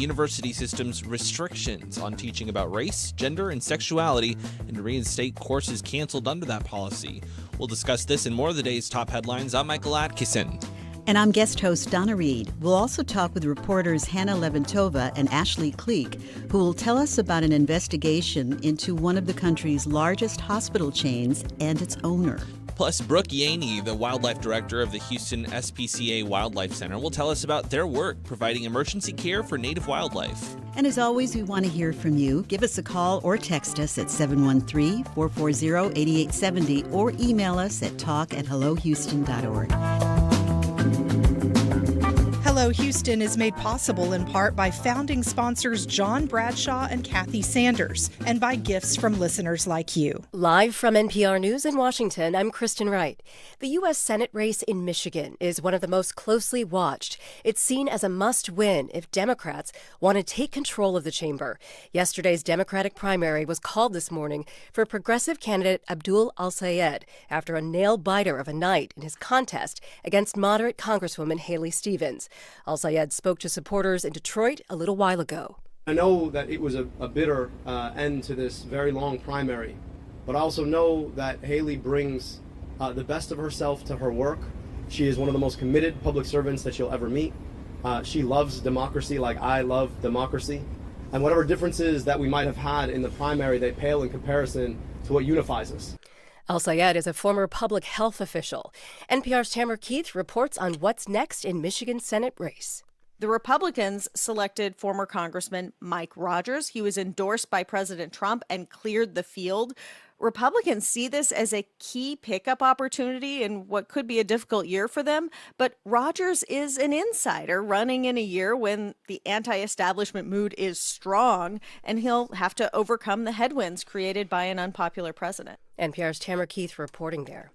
university system's restrictions on teaching about race, gender, and sexuality, and to reinstate courses canceled under that policy. We'll discuss this and more of the day's top headlines. I'm Michael Adkison. And I'm guest host Donna Reed. We'll also talk with reporters Hannah Leventova and Ashley Cleek, who will tell us about an investigation into one of the country's largest hospital chains and its owner. Plus, Brooke Yahney, the wildlife director of the Houston SPCA Wildlife Center, will tell us about their work providing emergency care for native wildlife. And as always, we want to hear from you. Give us a call or text us at 713-440-8870 or email us at talk@hellohouston.org. Hello Houston is made possible in part by founding sponsors John Bradshaw and Kathy Sanders, and by gifts from listeners like you. Live from NPR News in Washington, I'm Kristen Wright. The U.S. Senate race in Michigan is one of the most closely watched. It's seen as a must-win if Democrats want to take control of the chamber. Yesterday's Democratic primary was called this morning for progressive candidate Abdul Al-Sayed after a nail-biter of a night in his contest against moderate Congresswoman Haley Stevens. Al-Sayed spoke to supporters in Detroit a little while ago. I know that it was a bitter end to this very long primary, but I also know that Haley brings the best of herself to her work. She is one of the most committed public servants that you'll ever meet. She loves democracy like I love democracy. And whatever differences that we might have had in the primary, they pale in comparison to what unifies us. Al-Sayed is a former public health official. NPR's Tamara Keith reports on what's next in Michigan's Senate race. The Republicans selected former Congressman Mike Rogers. He was endorsed by President Trump and cleared the field. Republicans see this as a key pickup opportunity in what could be a difficult year for them. But Rogers is an insider running in a year when the anti-establishment mood is strong, and he'll have to overcome the headwinds created by an unpopular president. NPR's Tamara Keith reporting there.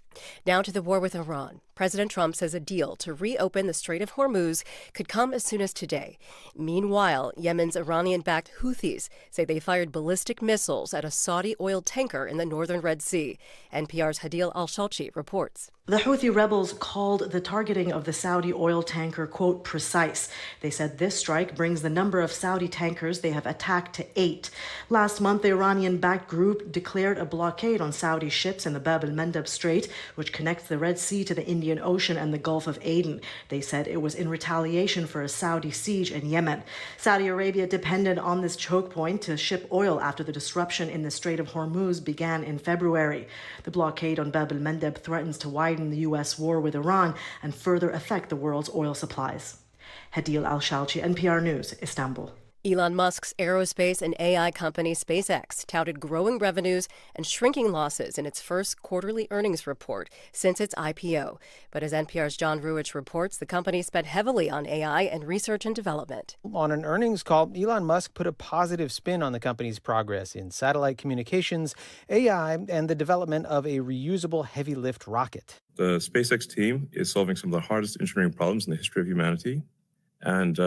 Now to the war with Iran. President Trump says a deal to reopen the Strait of Hormuz could come as soon as today. Meanwhile, Yemen's Iranian-backed Houthis say they fired ballistic missiles at a Saudi oil tanker in the northern Red Sea. NPR's Hadil Al-Shalchi reports. The Houthi rebels called the targeting of the Saudi oil tanker, quote, precise. They said this strike brings the number of Saudi tankers they have attacked to 8. Last month, the Iranian-backed group declared a blockade on Saudi ships in the Bab el-Mandeb Strait, which connects the Red Sea to the Indian Ocean and the Gulf of Aden. They said it was in retaliation for a Saudi siege in Yemen. Saudi Arabia depended on this choke point to ship oil after the disruption in the Strait of Hormuz began in February. The blockade on Bab el-Mandeb threatens to widen the U.S. war with Iran and further affect the world's oil supplies. Hadil Al-Shalchi, NPR News, Istanbul. Elon Musk's aerospace and AI company SpaceX touted growing revenues and shrinking losses in its first quarterly earnings report since its IPO. But as NPR's John Ruich reports, the company spent heavily on AI and research and development. On an earnings call, Elon Musk put a positive spin on the company's progress in satellite communications, AI, and the development of a reusable heavy-lift rocket. The SpaceX team is solving some of the hardest engineering problems in the history of humanity, and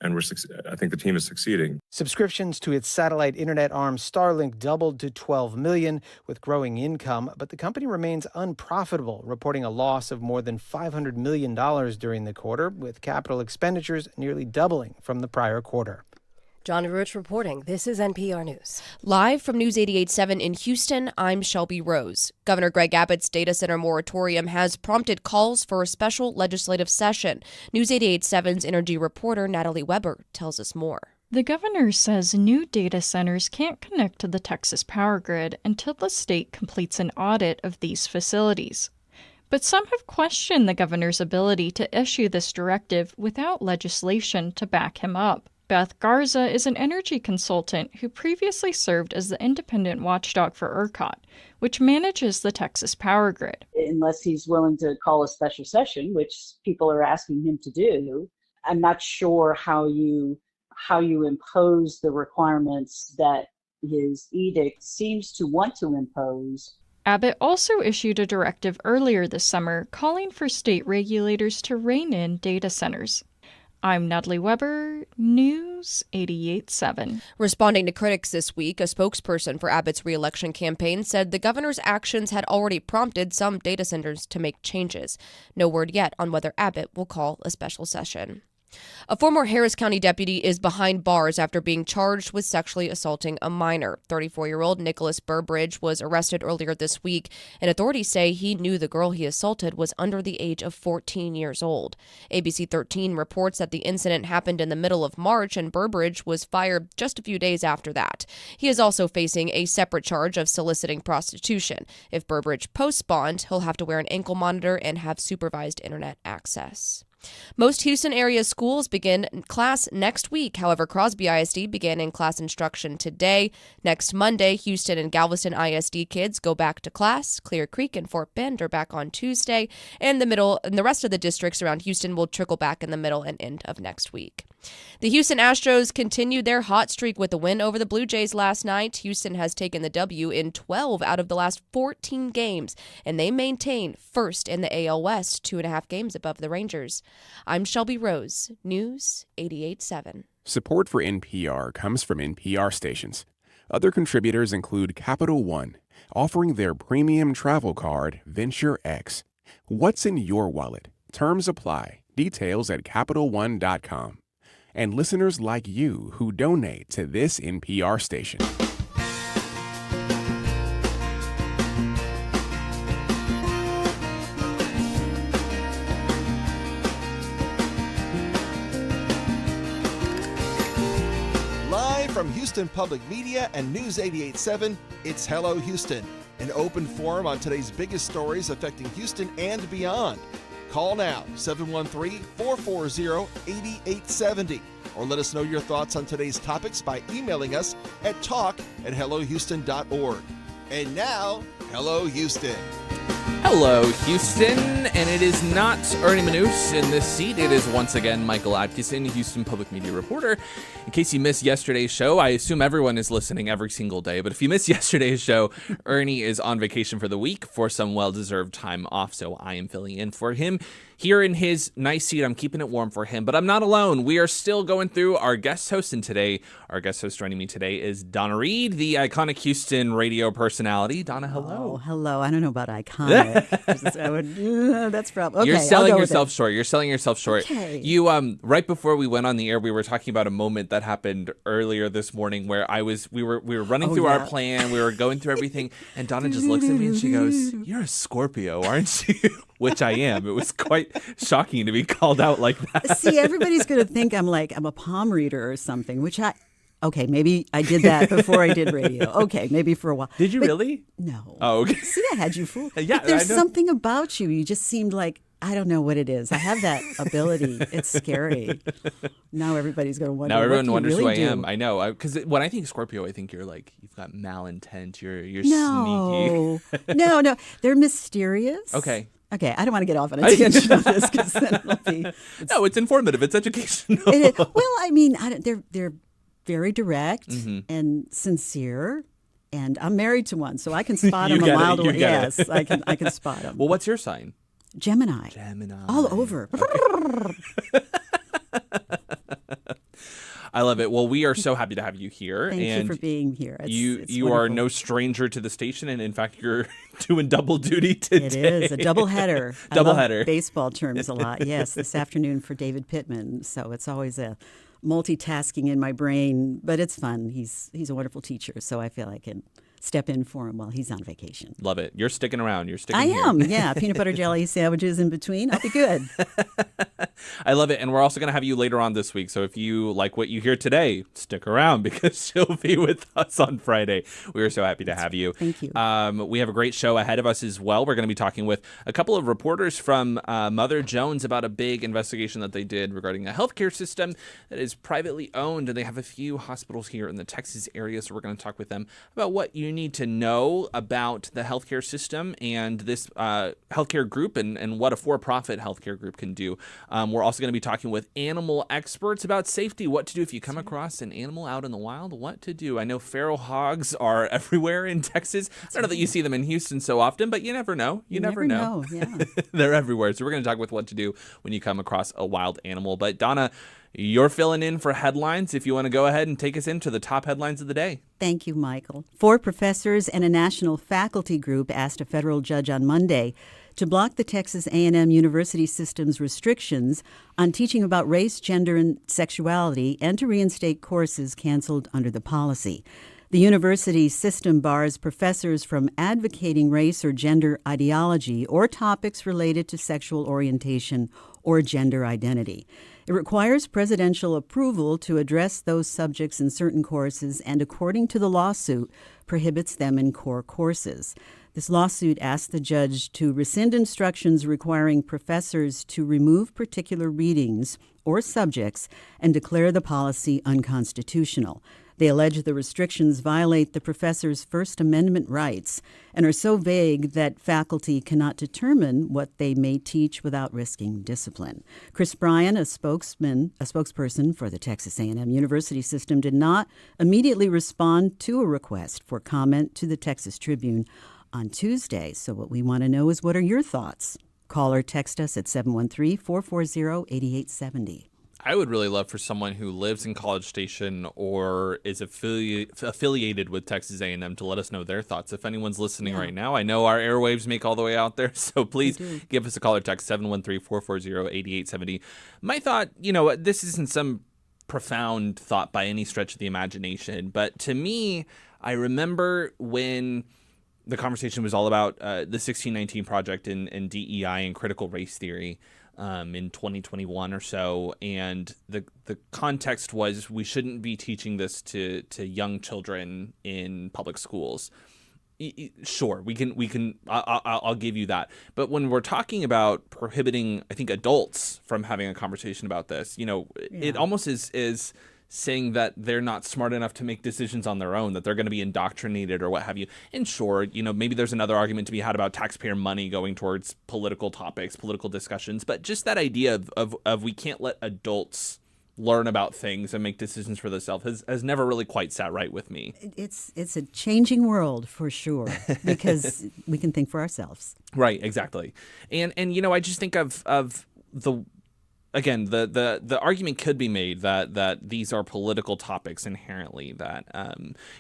I think the team is succeeding. Subscriptions to its satellite internet arm Starlink doubled to 12 million with growing income, but the company remains unprofitable, reporting a loss of more than $500 million during the quarter, with capital expenditures nearly doubling from the prior quarter. John Ruich reporting. This is NPR News. Live from News 88.7 in Houston, I'm Shelby Rose. Governor Greg Abbott's data center moratorium has prompted calls for a special legislative session. News 88.7's energy reporter Natalie Weber tells us more. The governor says new data centers can't connect to the Texas power grid until the state completes an audit of these facilities. But some have questioned the governor's ability to issue this directive without legislation to back him up. Beth Garza is an energy consultant who previously served as the independent watchdog for ERCOT, which manages the Texas power grid. Unless he's willing to call a special session, which people are asking him to do, I'm not sure how you impose the requirements that his edict seems to want to impose. Abbott also issued a directive earlier this summer calling for state regulators to rein in data centers. I'm Natalie Weber, News 88.7. Responding to critics this week, a spokesperson for Abbott's re-election campaign said the governor's actions had already prompted some data centers to make changes. No word yet on whether Abbott will call a special session. A former Harris County deputy is behind bars after being charged with sexually assaulting a minor. 34-year-old Nicholas Burbridge was arrested earlier this week, and authorities say he knew the girl he assaulted was under the age of 14 years old. ABC 13 reports that the incident happened in the middle of March, and Burbridge was fired just a few days after that. He is also facing a separate charge of soliciting prostitution. If Burbridge posts bond, he'll have to wear an ankle monitor and have supervised internet access. Most Houston area schools begin class next week. However, Crosby ISD began in-class instruction today. Next Monday, Houston and Galveston ISD kids go back to class. Clear Creek and Fort Bend are back on Tuesday. And the rest of the districts around Houston will trickle back in the middle and end of next week. The Houston Astros continued their hot streak with a win over the Blue Jays last night. Houston has taken the W in 12 out of the last 14 games, and they maintain first in the AL West, 2.5 games above the Rangers. I'm Shelby Rose, News 88.7. Support for NPR comes from NPR stations. Other contributors include Capital One, offering their premium travel card, Venture X. What's in your wallet? Terms apply. Details at CapitalOne.com. And listeners like you who donate to this NPR station. Live from Houston Public Media and News 88.7, it's Hello Houston, an open forum on today's biggest stories affecting Houston and beyond. Call now, 713-440-8870, or let us know your thoughts on today's topics by emailing us at talk@hellohouston.org. And now, Hello Houston. Hello, Houston, and it is not Ernie Manouche in this seat. It is once again Michael Adkison, Houston Public Media reporter. In case you missed yesterday's show, I assume everyone is listening every single day, but if you missed yesterday's show, Ernie is on vacation for the week for some well-deserved time off, so I am filling in for him. Here in his nice seat, I'm keeping it warm for him, but I'm not alone. We are still going through our guest host, and today, our guest host joining me today is Donna Reed, the iconic Houston radio personality. Donna, hello. Oh, hello. I don't know about iconic. That's probably okay. You're selling yourself short. You're selling yourself short. Okay. You right before we went on the air, we were talking about a moment that happened earlier this morning where we were running through our plan. We were going through everything, and Donna just looks at me and she goes, "You're a Scorpio, aren't you?" Which I am. It was quite shocking to be called out like that. See, everybody's going to think I'm a palm reader or something, which okay, maybe I did that before I did radio. Okay, maybe for a while. Did you really? No. Oh, okay. See, I had you fooled. Yeah, but there's something about you. You just seemed like, I don't know what it is. I have that ability. It's scary. Now everybody's going to wonder. Now everyone wonders really who I do? am. I know. Because when I think Scorpio, I think you're like, you've got malintent. You're No. sneaky. No. They're mysterious. Okay. Okay, I don't want to get off on a tangent on this because then it'll be... No, it's informative. It's educational. It is. Well, I mean, they're very direct and sincere, and I'm married to one, so I can spot them a mile away. Yes, I can spot them. Well, what's your sign? Gemini. All over. Okay. I love it. Well, we are so happy to have you here. Thank you for being here. You are no stranger to the station, and in fact, you're doing double duty today. It is a double header. Double I love header. Baseball terms a lot. Yes, this afternoon for David Pittman. So it's always a multitasking in my brain, but it's fun. He's a wonderful teacher, so I feel I can step in for him while he's on vacation. Love it. You're sticking around. You're sticking I here. am, yeah. Peanut butter jelly sandwiches in between. I'll be good. I love it. And we're also going to have you later on this week. So if you like what you hear today, stick around because she'll be with us on Friday. We are so happy to have you. Thank you. We have a great show ahead of us as well. We're going to be talking with a couple of reporters from Mother Jones about a big investigation that they did regarding a healthcare system that is privately owned. And they have a few hospitals here in the Texas area. So we're going to talk with them about what you need to know about the healthcare system and this healthcare group and what a for-profit healthcare group can do. We're also going to be talking with animal experts about safety, what to do if you come across an animal out in the wild, what to do. I know feral hogs are everywhere in Texas. I don't know that you see them in Houston so often, but you never know. You never know. Yeah. They're everywhere. So we're going to talk with what to do when you come across a wild animal. But Donna, you're filling in for headlines. If you want to go ahead and take us into the top headlines of the day. Thank you, Michael. 4 professors and a national faculty group asked a federal judge on Monday to block the Texas A&M University system's restrictions on teaching about race, gender, and sexuality, and to reinstate courses canceled under the policy. The university system bars professors from advocating race or gender ideology or topics related to sexual orientation or gender identity. It requires presidential approval to address those subjects in certain courses and, according to the lawsuit, prohibits them in core courses. This lawsuit asked the judge to rescind instructions requiring professors to remove particular readings or subjects and declare the policy unconstitutional. They allege the restrictions violate the professor's First Amendment rights and are so vague that faculty cannot determine what they may teach without risking discipline. Chris Bryan, a spokesperson for the Texas A&M University system, did not immediately respond to a request for comment to the Texas Tribune on Tuesday. So what we want to know is, what are your thoughts? Call or text us at 713-440-8870. I would really love for someone who lives in College Station or is affiliated with Texas A&M to let us know their thoughts. If anyone's listening right now, I know our airwaves make all the way out there, so please give us a call or text 713-440-8870. My thought, this isn't some profound thought by any stretch of the imagination, but to me, I remember when the conversation was all about the 1619 Project and DEI and critical race theory. In 2021 or so, and the context was we shouldn't be teaching this to young children in public schools. Sure, we can. I'll give you that. But when we're talking about prohibiting, I think, adults from having a conversation about this, it almost is saying that they're not smart enough to make decisions on their own, that they're going to be indoctrinated or what have you. And sure, maybe there's another argument to be had about taxpayer money going towards political topics, political discussions, but just that idea of we can't let adults learn about things and make decisions for themselves has never really quite sat right with me. It's a changing world for sure, because we can think for ourselves. Right, exactly. And I just think of the again, the argument could be made that these are political topics inherently, that,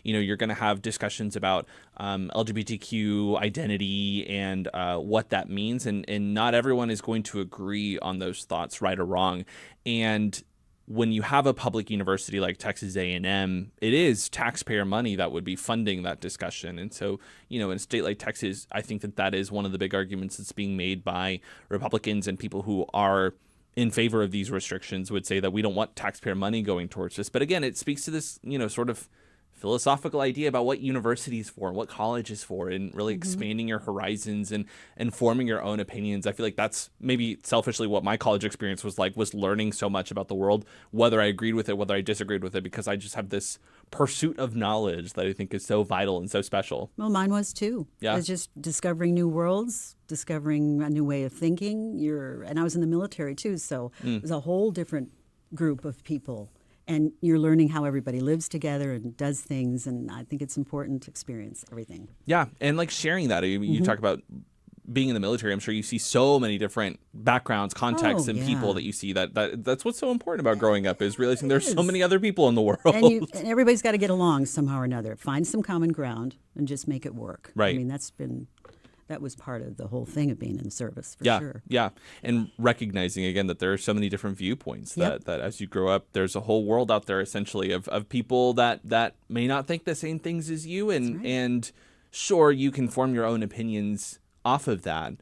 you're going to have discussions about LGBTQ identity and what that means. And not everyone is going to agree on those thoughts, right or wrong. And when you have a public university like Texas A&M, it is taxpayer money that would be funding that discussion. And so, in a state like Texas, I think that is one of the big arguments that's being made by Republicans and people who are in favor of these restrictions would say that we don't want taxpayer money going towards this. But again, it speaks to this, sort of philosophical idea about what university is for and what college is for, and really expanding your horizons and forming your own opinions. I feel like that's maybe selfishly what my college experience was like, was learning so much about the world, whether I agreed with it, whether I disagreed with it, because I just have this pursuit of knowledge that I think is so vital and so special. Well, mine was too. Yeah. It was just discovering new worlds, discovering a new way of thinking. And I was in the military too, so it was a whole different group of people. And you're learning how everybody lives together and does things, and I think it's important to experience everything. Yeah, and like sharing that. You talk about being in the military. I'm sure you see so many different backgrounds, contexts, and people that you see. That's what's so important about growing up, is realizing there's so many other people in the world. And everybody's got to get along somehow or another. Find some common ground and just make it work. Right. I mean, that was part of the whole thing of being in the service, for sure. Yeah, and recognizing, again, that there are so many different viewpoints, that as you grow up, there's a whole world out there, essentially, of people that may not think the same things as you, and sure, you can form your own opinions off of that,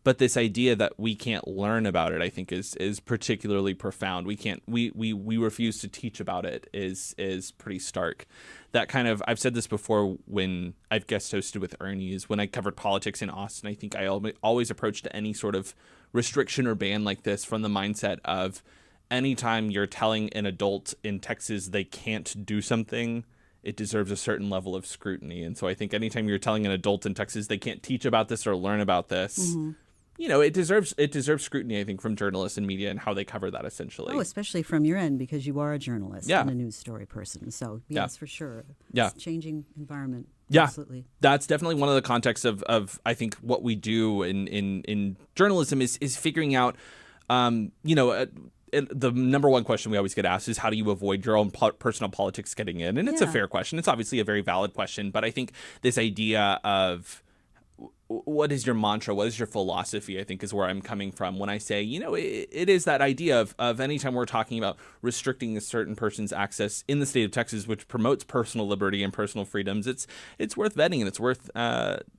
but this idea that we can't learn about it, I think, is particularly profound. We refuse to teach about it is pretty stark. That kind of, I've said this before when I've guest hosted with Ernie, is when I covered politics in Austin, I think I always approached any sort of restriction or ban like this from the mindset of, anytime you're telling an adult in Texas they can't do something, it deserves a certain level of scrutiny. And so I think anytime you're telling an adult in Texas they can't teach about this or learn about this, it deserves scrutiny, I think, from journalists and media and how they cover that, essentially. Oh, especially from your end, because you are a journalist and a news story person. So, yes, for sure. It's a changing environment. Yeah, absolutely. That's definitely one of the contexts of I think what we do in journalism is figuring out, the number one question we always get asked is, how do you avoid your own personal politics getting in? And it's a fair question. It's obviously a very valid question. But I think this idea of what is your mantra? What is your philosophy? I think is where I'm coming from when I say, it is that idea of anytime we're talking about restricting a certain person's access in the state of Texas, which promotes personal liberty and personal freedoms, it's worth vetting and it's worth,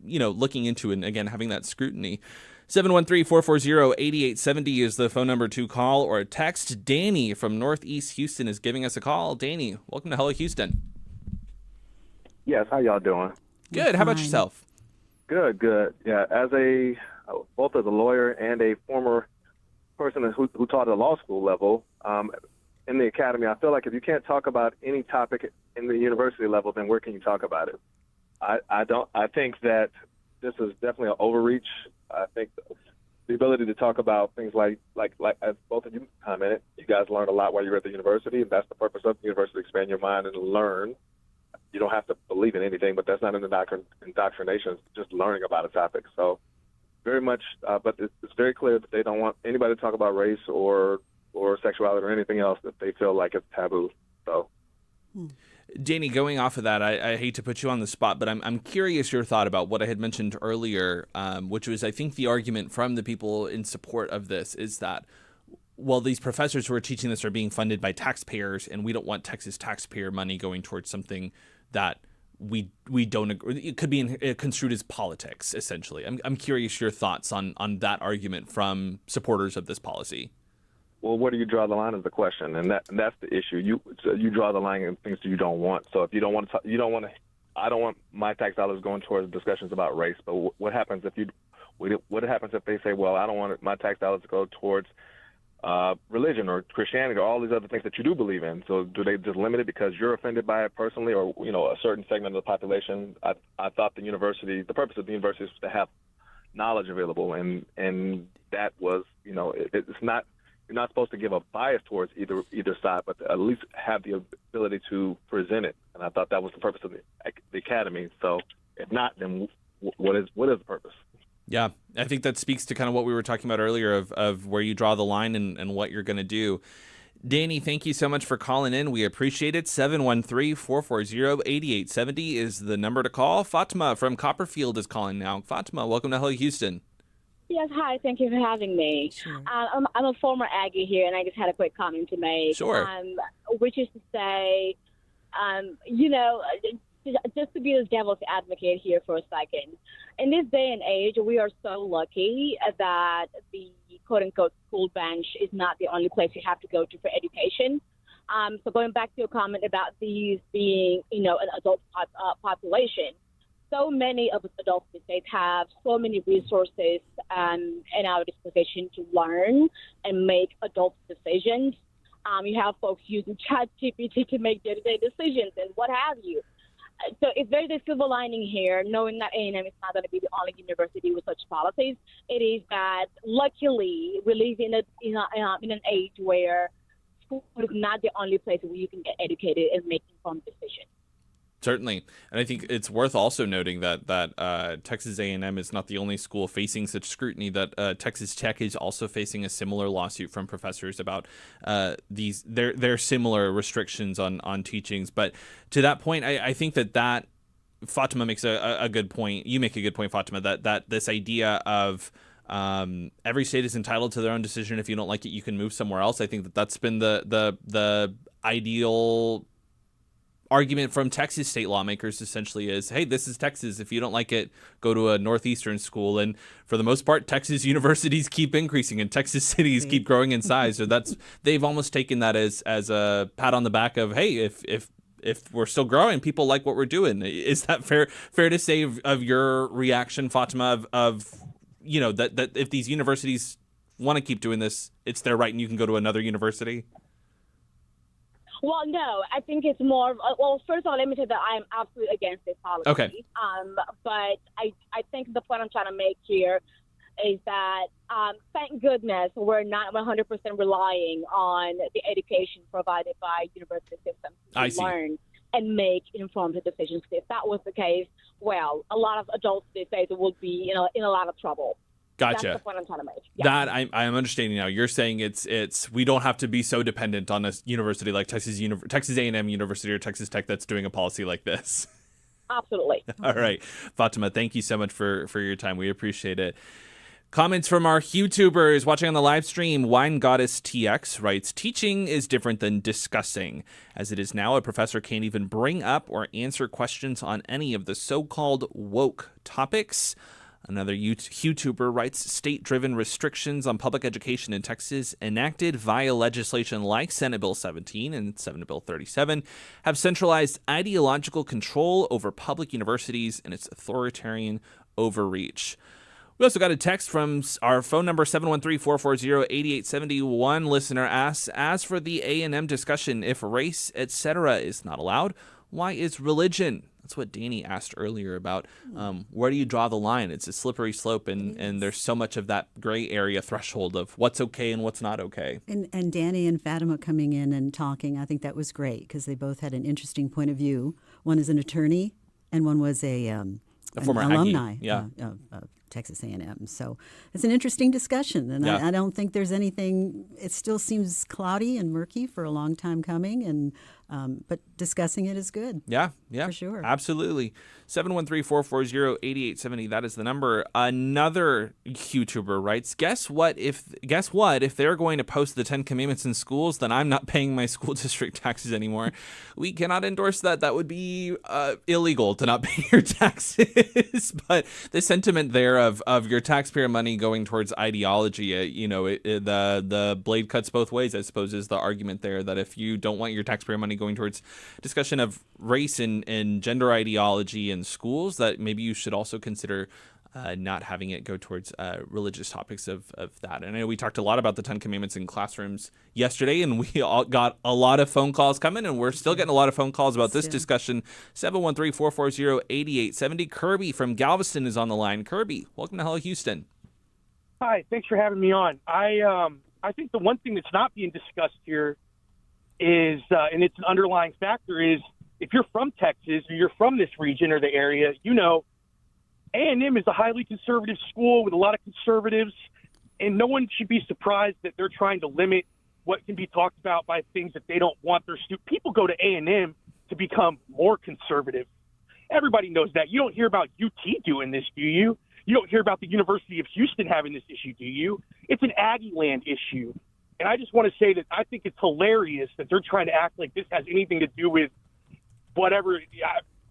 looking into and again, having that scrutiny. 713-440-8870 is the phone number to call or text. Danny from Northeast Houston is giving us a call. Danny, welcome to Hello Houston. Yes, how y'all doing? Good. How about yourself? Good. Yeah, both as a lawyer and a former person who taught at the law school level in the academy, I feel like if you can't talk about any topic in the university level, then where can you talk about it? I think that this is definitely an overreach. I think the ability to talk about things like as both of you commented, you guys learned a lot while you were at the university, and that's the purpose of the university: expand your mind and learn. You don't have to believe in anything, but that's not in the indoctrination. It's just learning about a topic. So very much, but it's very clear that they don't want anybody to talk about race or sexuality or anything else that they feel like it's taboo. So, Danny, going off of that, I hate to put you on the spot, but I'm curious your thought about what I had mentioned earlier, which was I think the argument from the people in support of this is that, well, these professors who are teaching this are being funded by taxpayers, and we don't want Texas taxpayer money going towards something that we don't agree. It could be construed as politics, essentially. I'm curious your thoughts on that argument from supporters of this policy. Well, where do you draw the line is the question, and that's the issue. You draw the line in things that you don't want. So if you don't want to, I don't want my tax dollars going towards discussions about race. But what happens if they say, well, I don't want my tax dollars to go towards religion or Christianity or all these other things that you do believe in? So do they just limit it because you're offended by it personally, or a certain segment of the population? I thought the purpose of the university is to have knowledge available, and that was it's not. You're not supposed to give a bias towards either side, but to at least have the ability to present it. And I thought that was the purpose of the academy. So if not, then what is the purpose? Yeah, I think that speaks to kind of what we were talking about earlier of where you draw the line and what you're going to do. Danny, thank you so much for calling in. We appreciate it. 713-440-8870 is the number to call. Fatima from Copperfield is calling now. Fatima, welcome to Hello Houston. Yes, hi. Thank you for having me. Sure. I'm a former Aggie here, and I just had a quick comment to make. Sure. Which is to say, just to be the devil's advocate here for a second. In this day and age, we are so lucky that the quote-unquote school bench is not the only place you have to go to for education. So going back to your comment about these being, an adult population, so many of us adults in the state have so many resources in our disposition to learn and make adult decisions. You have folks using ChatGPT to make day-to-day decisions and what have you. So if there's a silver lining here, knowing that A&M is not going to be the only university with such policies, it is that luckily we live in an age where school is not the only place where you can get educated and make informed decisions. Certainly. And I think it's worth also noting that Texas A&M is not the only school facing such scrutiny, that Texas Tech is also facing a similar lawsuit from professors about their similar restrictions on teachings. But to that point, I think that Fatima makes a good point. You make a good point, Fatima, that this idea of every state is entitled to their own decision. If you don't like it, you can move somewhere else. I think that's been the ideal argument from Texas state lawmakers, essentially, is, hey, this is Texas. If you don't like it, go to a northeastern school. And for the most part, Texas universities keep increasing and Texas cities keep growing in size. So they've almost taken that as a pat on the back of, hey, if we're still growing, people like what we're doing. Is that fair to say of your reaction, Fatima, of that if these universities want to keep doing this, it's their right and you can go to another university? Well, no, I think it's more. First of all, let me say that I am absolutely against this policy. Okay. But I think the point I'm trying to make here is that thank goodness we're not 100% relying on the education provided by university systems to learn and make informed decisions. If that was the case, well, a lot of adults these days would be in a lot of trouble. Gotcha. That's the point I'm trying to make. Yeah. That I'm understanding now. You're saying it's we don't have to be so dependent on a university like Texas A&M University or Texas Tech that's doing a policy like this. Absolutely. All right. Fatima, thank you so much for your time. We appreciate it. Comments from our YouTubers watching on the live stream. Wine Goddess TX writes, teaching is different than discussing. As it is now, a professor can't even bring up or answer questions on any of the so-called woke topics. Another YouTuber writes, state-driven restrictions on public education in Texas enacted via legislation like Senate Bill 17 and Senate Bill 37 have centralized ideological control over public universities and its authoritarian overreach. We also got a text from our phone number, 713-440-8871. Listener asks, as for the A&M discussion, if race, etc. is not allowed, why is religion? That's what Danny asked earlier about where do you draw the line? It's a slippery slope, and there's so much of that gray area threshold of what's okay and what's not okay. And Danny and Fatima coming in and talking, I think that was great because they both had an interesting point of view. One is an attorney, and one was a former alumni of Texas A&M. So it's an interesting discussion, and I don't think there's anything. It still seems cloudy and murky for a long time coming, and but discussing it is good. Yeah, for sure, absolutely. 713-440-8870. That is the number. Another YouTuber writes, guess what? If they're going to post the 10 Commandments in schools, then I'm not paying my school district taxes anymore. We cannot endorse that. That would be illegal to not pay your taxes. But the sentiment there of your taxpayer money going towards ideology, the blade cuts both ways, I suppose, is the argument there, that if you don't want your taxpayer money going towards discussion of race and gender ideology in schools, that maybe you should also consider not having it go towards religious topics of that. And I know we talked a lot about the 10 Commandments in classrooms yesterday, and we all got a lot of phone calls coming, and we're still getting a lot of phone calls about this discussion. 713-440-8870. Kirby from Galveston is on the line. Kirby, welcome to Hello Houston. Hi, thanks for having me on. I think the one thing that's not being discussed here is, and it's an underlying factor, is if you're from Texas or you're from this region or the area, A&M is a highly conservative school with a lot of conservatives, and no one should be surprised that they're trying to limit what can be talked about by things that they don't want their students. People go to A&M to become more conservative. Everybody knows that. You don't hear about UT doing this, do you? You don't hear about the University of Houston having this issue, do you? It's an Aggie land issue. And I just want to say that I think it's hilarious that they're trying to act like this has anything to do with whatever.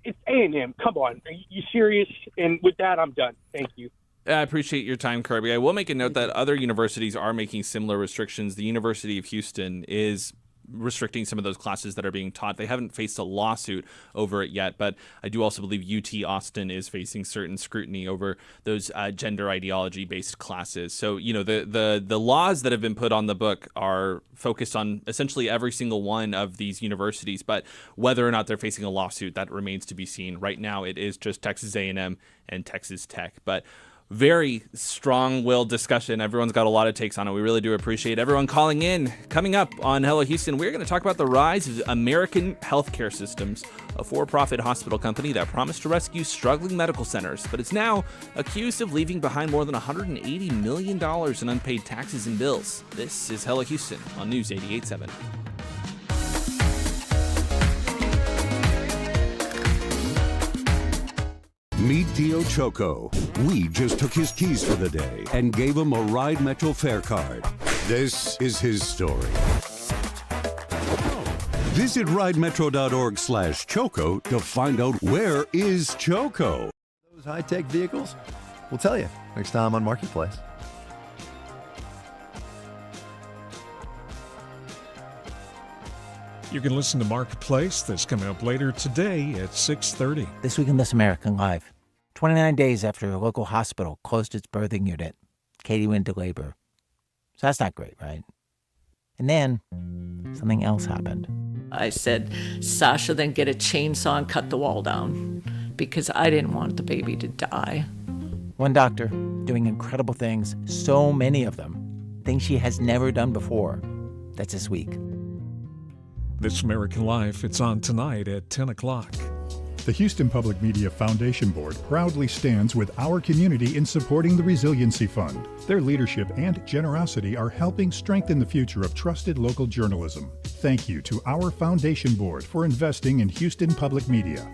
It's A&M. Come on. Are you serious? And with that, I'm done. Thank you. I appreciate your time, Kirby. I will make a note that other universities are making similar restrictions. The University of Houston is restricting some of those classes that are being taught. They haven't faced a lawsuit over it yet, but I do also believe UT Austin is facing certain scrutiny over those gender ideology-based classes. So, the laws that have been put on the book are focused on essentially every single one of these universities, but whether or not they're facing a lawsuit, that remains to be seen. Right now, it is just Texas A&M and Texas Tech, but very strong-willed discussion. Everyone's got a lot of takes on it. We really do appreciate everyone calling in. Coming up on Hello Houston, we're going to talk about the rise of American Healthcare Systems, a for-profit hospital company that promised to rescue struggling medical centers, but it's now accused of leaving behind more than $180 million in unpaid taxes and bills. This is Hello Houston on News 88.7. Meet Dio Choco. We just took his keys for the day and gave him a Ride Metro fare card. This is his story. Visit ridemetro.org/Choco to find out where is Choco. Those high-tech vehicles? We'll tell you next time on Marketplace. You can listen to Marketplace. That's coming up later today at 6:30. This week in This American Life. 29 days after a local hospital closed its birthing unit, Katie went into labor. So that's not great, right? And then something else happened. I said, Sasha, then get a chainsaw and cut the wall down because I didn't want the baby to die. One doctor doing incredible things, so many of them, things she has never done before. That's this week. This American Life, it's on tonight at 10 o'clock. The Houston Public Media Foundation Board proudly stands with our community in supporting the Resiliency Fund. Their leadership and generosity are helping strengthen the future of trusted local journalism. Thank you to our Foundation Board for investing in Houston Public Media.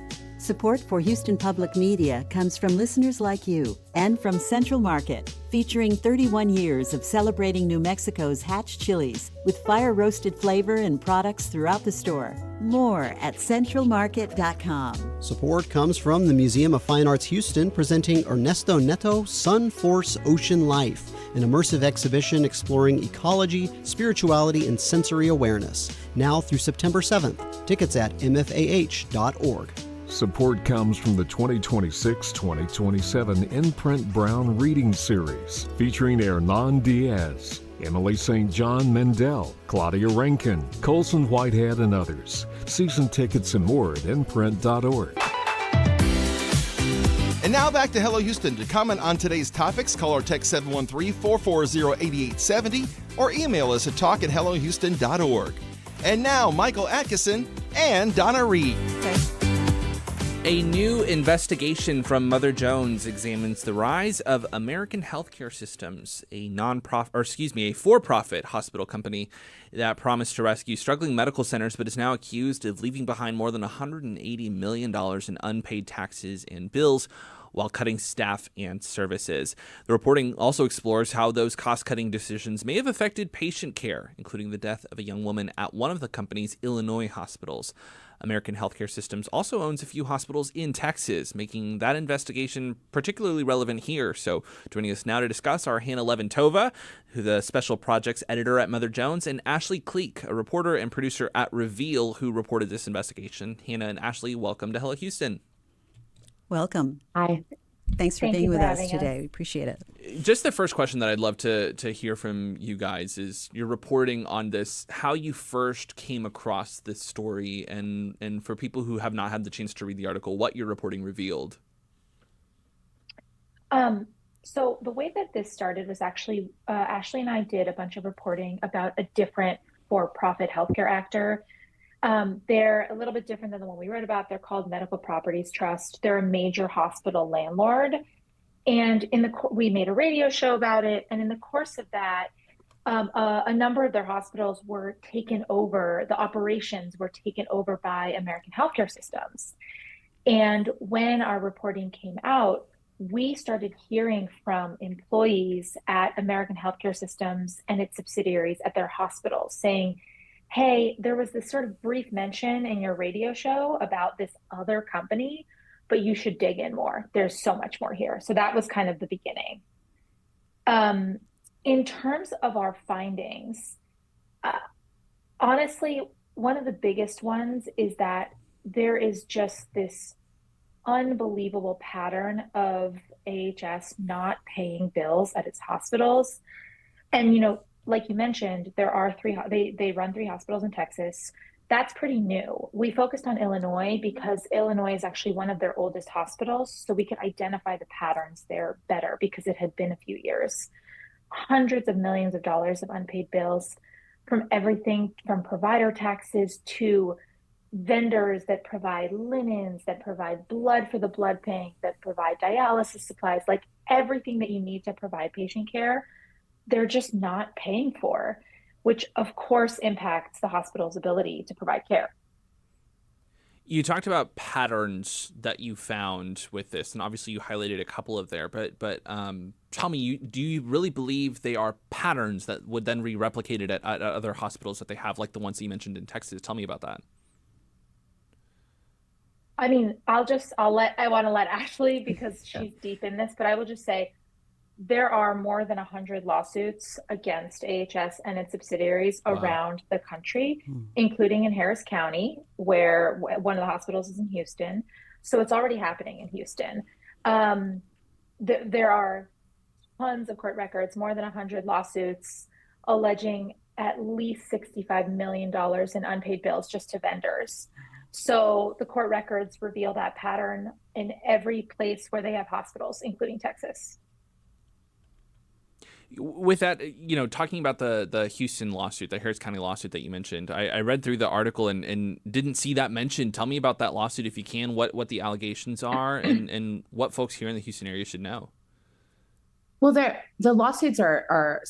Support for Houston Public Media comes from listeners like you and from Central Market, featuring 31 years of celebrating New Mexico's Hatch chilies with fire-roasted flavor and products throughout the store. More at centralmarket.com. Support comes from the Museum of Fine Arts Houston, presenting Ernesto Neto Sun Force Ocean Life, an immersive exhibition exploring ecology, spirituality, and sensory awareness. Now through September 7th. Tickets at mfah.org. Support comes from the 2026-2027 In-Print Brown Reading Series, featuring Hernan Diaz, Emily St. John Mendel, Claudia Rankin, Colson Whitehead, and others. Season tickets and more at inprint.org. And now back to Hello Houston. To comment on today's topics, call or text 713-440-8870 or email us at talk@hellohouston.org. And now, Michael Adkison and Donna Reed. A new investigation from Mother Jones examines the rise of American healthcare systems, a for-profit hospital company that promised to rescue struggling medical centers, but is now accused of leaving behind more than $180 million in unpaid taxes and bills while cutting staff and services. The reporting also explores how those cost-cutting decisions may have affected patient care, including the death of a young woman at one of the company's Illinois hospitals. American Healthcare Systems also owns a few hospitals in Texas, making that investigation particularly relevant here. So joining us now to discuss are Hannah Leventova, who's the special projects editor at Mother Jones, and Ashley Cleek, a reporter and producer at Reveal, who reported this investigation. Hannah and Ashley, welcome to Hello Houston. Welcome. Hi. Thanks for Thank being you with for us having today. us. We appreciate it. Just the first question that I'd love to hear from you guys is your reporting on this, how you first came across this story, and for people who have not had the chance to read the article, what your reporting revealed. So the way that this started was actually Ashley and I did a bunch of reporting about a different for-profit healthcare actor. They're a little bit different than the one we wrote about. They're called Medical Properties Trust. They're a major hospital landlord. And we made a radio show about it. And in the course of that, a number of their hospitals were taken over. The operations were taken over by American Healthcare Systems. And when our reporting came out, we started hearing from employees at American Healthcare Systems and its subsidiaries at their hospitals saying, hey, there was this sort of brief mention in your radio show about this other company, but you should dig in more. There's so much more here. So that was kind of the beginning. In terms of our findings, honestly, one of the biggest ones is that there is just this unbelievable pattern of AHS not paying bills at its hospitals. And, like you mentioned, there are they run 3 hospitals in Texas. That's pretty new. We focused on Illinois because Illinois is actually one of their oldest hospitals, so we could identify the patterns there better because it had been a few years. Hundreds of millions of dollars of unpaid bills, from everything from provider taxes to vendors that provide linens, that provide blood for the blood bank, that provide dialysis supplies, like everything that you need to provide patient care. They're just not paying for, which of course impacts the hospital's ability to provide care. You talked about patterns that you found with this, and obviously you highlighted a couple of there, but tell me, do you really believe they are patterns that would then be replicated at other hospitals that they have, like the ones that you mentioned in Texas? Tell me about that. I mean, I want to let Ashley, because she's deep in this, but I will just say, there are more than 100 lawsuits against AHS and its subsidiaries around the country, including in Harris County, where one of the hospitals is in Houston. So it's already happening in Houston. There are tons of court records, more than 100 lawsuits alleging at least $65 million in unpaid bills just to vendors. So the court records reveal that pattern in every place where they have hospitals, including Texas. With that, talking about the Houston lawsuit, the Harris County lawsuit that you mentioned, I read through the article and didn't see that mentioned. Tell me about that lawsuit if you can, what the allegations are and what folks here in the Houston area should know. Well, the lawsuits are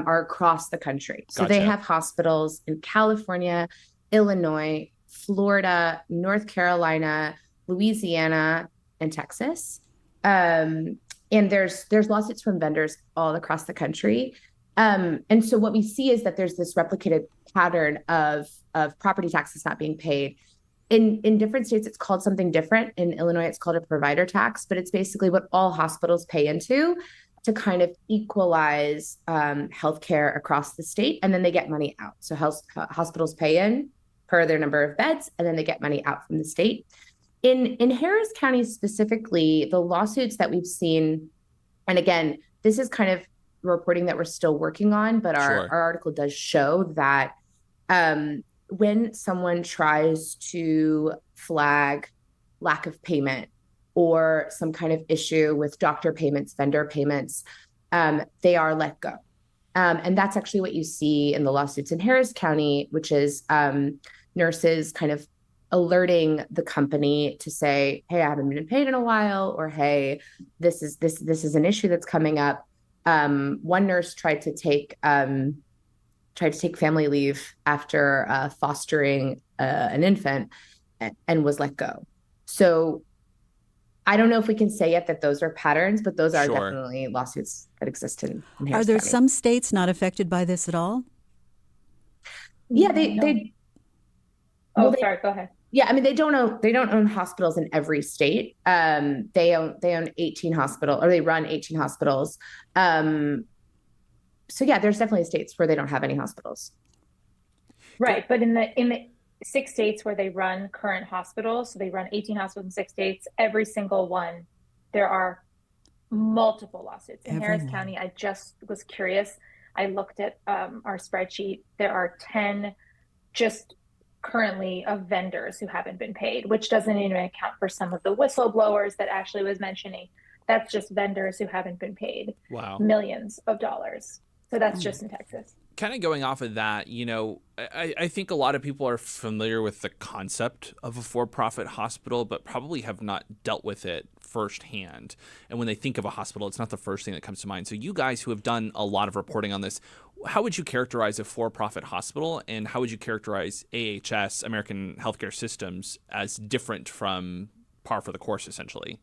across the country. So Gotcha. They have hospitals in California, Illinois, Florida, North Carolina, Louisiana, and Texas. And there's lawsuits from vendors all across the country. And so what we see is that there's this replicated pattern of property taxes not being paid. In different states, it's called something different. In Illinois, it's called a provider tax, but it's basically what all hospitals pay into to kind of equalize healthcare across the state, and then they get money out. So hospitals pay in per their number of beds, and then they get money out from the state. In Harris County specifically, the lawsuits that we've seen, and again, this is kind of reporting that we're still working on, but our article does show that when someone tries to flag lack of payment or some kind of issue with doctor payments, vendor payments, they are let go. And that's actually what you see in the lawsuits in Harris County, which is nurses kind of alerting the company to say, hey, I haven't been paid in a while, or hey, this is an issue that's coming up. One nurse tried to take family leave after fostering an infant and was let go. So I don't know if we can say yet that those are patterns, but those are definitely lawsuits that exist in Harris Are there County. some states not affected by this at all? Yeah, they sorry, go ahead. Yeah, I mean, they don't own hospitals in every state. They own 18 hospitals, or they run 18 hospitals. So yeah, there's definitely states where they don't have any hospitals. Right, but in the 6 states where they run current hospitals, so they run 18 hospitals in 6 states, every single one, there are multiple lawsuits. In Harris County, I just was curious. I looked at our spreadsheet. There are 10 just currently of vendors who haven't been paid, which doesn't even account for some of the whistleblowers that Ashley was mentioning. That's just vendors who haven't been paid. Wow. Millions of dollars. So that's just in Texas. Kind of going off of that, I think a lot of people are familiar with the concept of a for-profit hospital, but probably have not dealt with it firsthand. And when they think of a hospital, it's not the first thing that comes to mind. So you guys who have done a lot of reporting on this, how would you characterize a for-profit hospital, and how would you characterize AHS, American Healthcare Systems, as different from par for the course, essentially?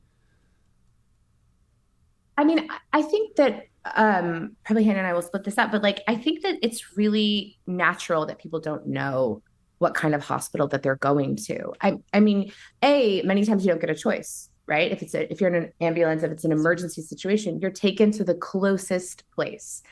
I mean, I think that probably Hannah and I will split this up, but I think that it's really natural that people don't know what kind of hospital that they're going to. I mean, many times you don't get a choice, right? If you're in an ambulance, if it's an emergency situation, you're taken to the closest place.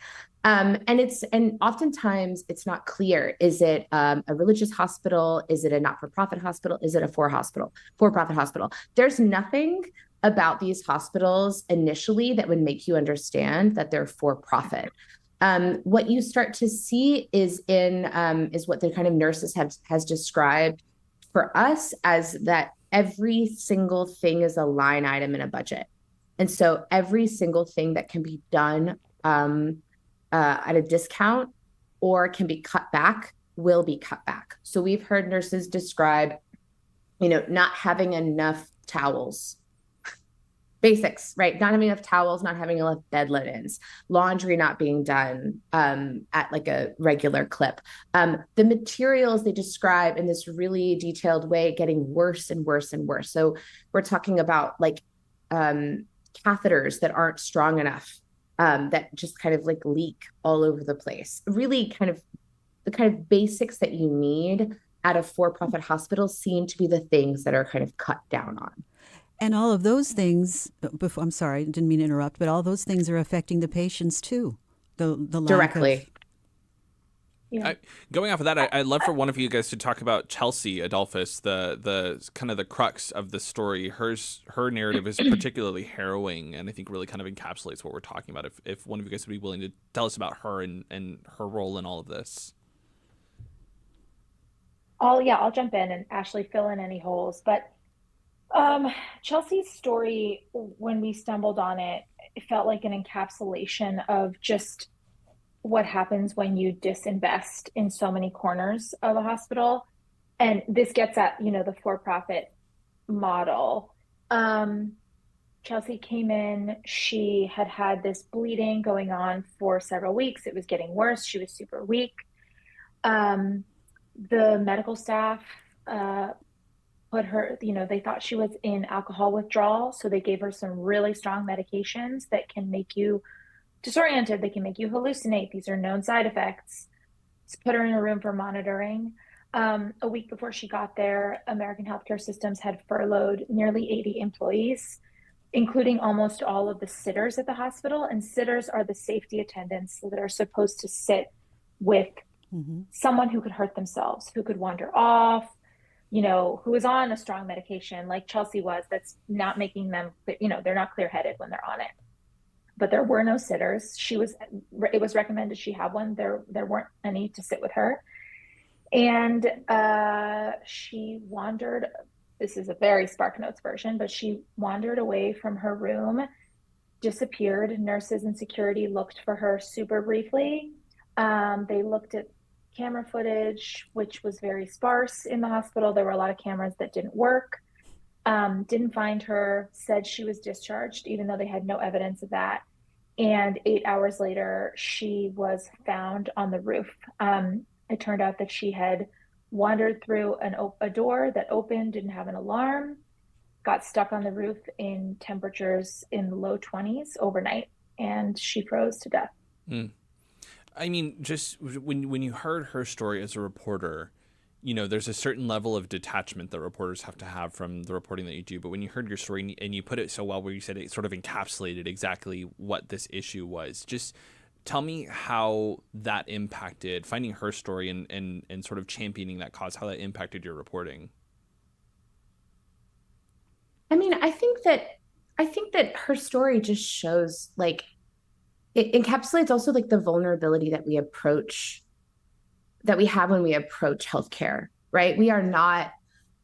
And oftentimes it's not clear. Is it a religious hospital? Is it a not-for-profit hospital? Is it a for-profit hospital? There's nothing about these hospitals initially that would make you understand that they're for-profit. What you start to see is what the kind of nurses has described for us as that every single thing is a line item in a budget. And so every single thing that can be done at a discount or can be cut back will be cut back. So we've heard nurses describe, not having enough towels. Basics, right? Not having enough towels, not having enough bed linens, laundry not being done at a regular clip. The materials they describe in this really detailed way getting worse and worse and worse. So we're talking about catheters that aren't strong enough, that just kind of leak all over the place. Really kind of the kind of basics that you need at a for-profit hospital seem to be the things that are kind of cut down on. And all of those things, I'm sorry, I didn't mean to interrupt, but all those things are affecting the patients too. The directly. Yeah. Going off of that, I'd love for one of you guys to talk about Chelsea Adolphus, the kind of the crux of the story. Her narrative is particularly harrowing, and I think really kind of encapsulates what we're talking about. If one of you guys would be willing to tell us about her and her role in all of this. I'll jump in and Ashley fill in any holes, but Chelsea's story, when we stumbled on it, it felt like an encapsulation of just what happens when you disinvest in so many corners of a hospital. And this gets at, the for-profit model. Chelsea came in, she had this bleeding going on for several weeks. It was getting worse. She was super weak. The medical staff put her, they thought she was in alcohol withdrawal. So they gave her some really strong medications that can make you disoriented. They can make you hallucinate. These are known side effects. Put her in a room for monitoring. A week before she got there, American healthcare systems had furloughed nearly 80 employees, including almost all of the sitters at the hospital. And sitters are the safety attendants that are supposed to sit with someone who could hurt themselves, who could wander off, who is on a strong medication like Chelsea was, that's not making them, they're not clear-headed when they're on it. But there were no sitters. It was recommended she have one. There weren't any to sit with her. And she wandered, this is a very SparkNotes version, but she wandered away from her room, disappeared. Nurses and security looked for her super briefly. They looked at camera footage, which was very sparse in the hospital. There were a lot of cameras that didn't work. Didn't find her, said she was discharged, even though they had no evidence of that. And 8 hours later, she was found on the roof. It turned out that she had wandered through a door that opened, didn't have an alarm, got stuck on the roof in temperatures in the low 20s overnight, and she froze to death. I mean, just when you heard her story as a reporter, there's a certain level of detachment that reporters have to have from the reporting that you do. But when you heard your story and you put it so well, where you said it sort of encapsulated exactly what this issue was, just tell me how that impacted finding her story and sort of championing that cause, how that impacted your reporting. I mean, I think that her story just shows, like, it encapsulates also like the vulnerability that we have when we approach healthcare, right? We are not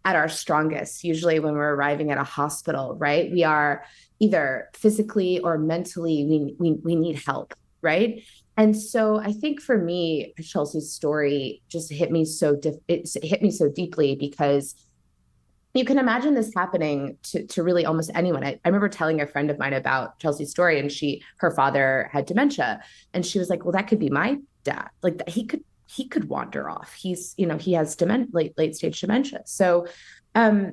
at our strongest usually when we're arriving at a hospital, right? We are either physically or mentally, we need help, right? And so I think for me, Chelsea's story just hit me so deeply, because you can imagine this happening to really almost anyone. I remember telling a friend of mine about Chelsea's story, and her father had dementia, and she was like, well, that could be my dad. Like, he could wander off. He's, he has late stage dementia. So I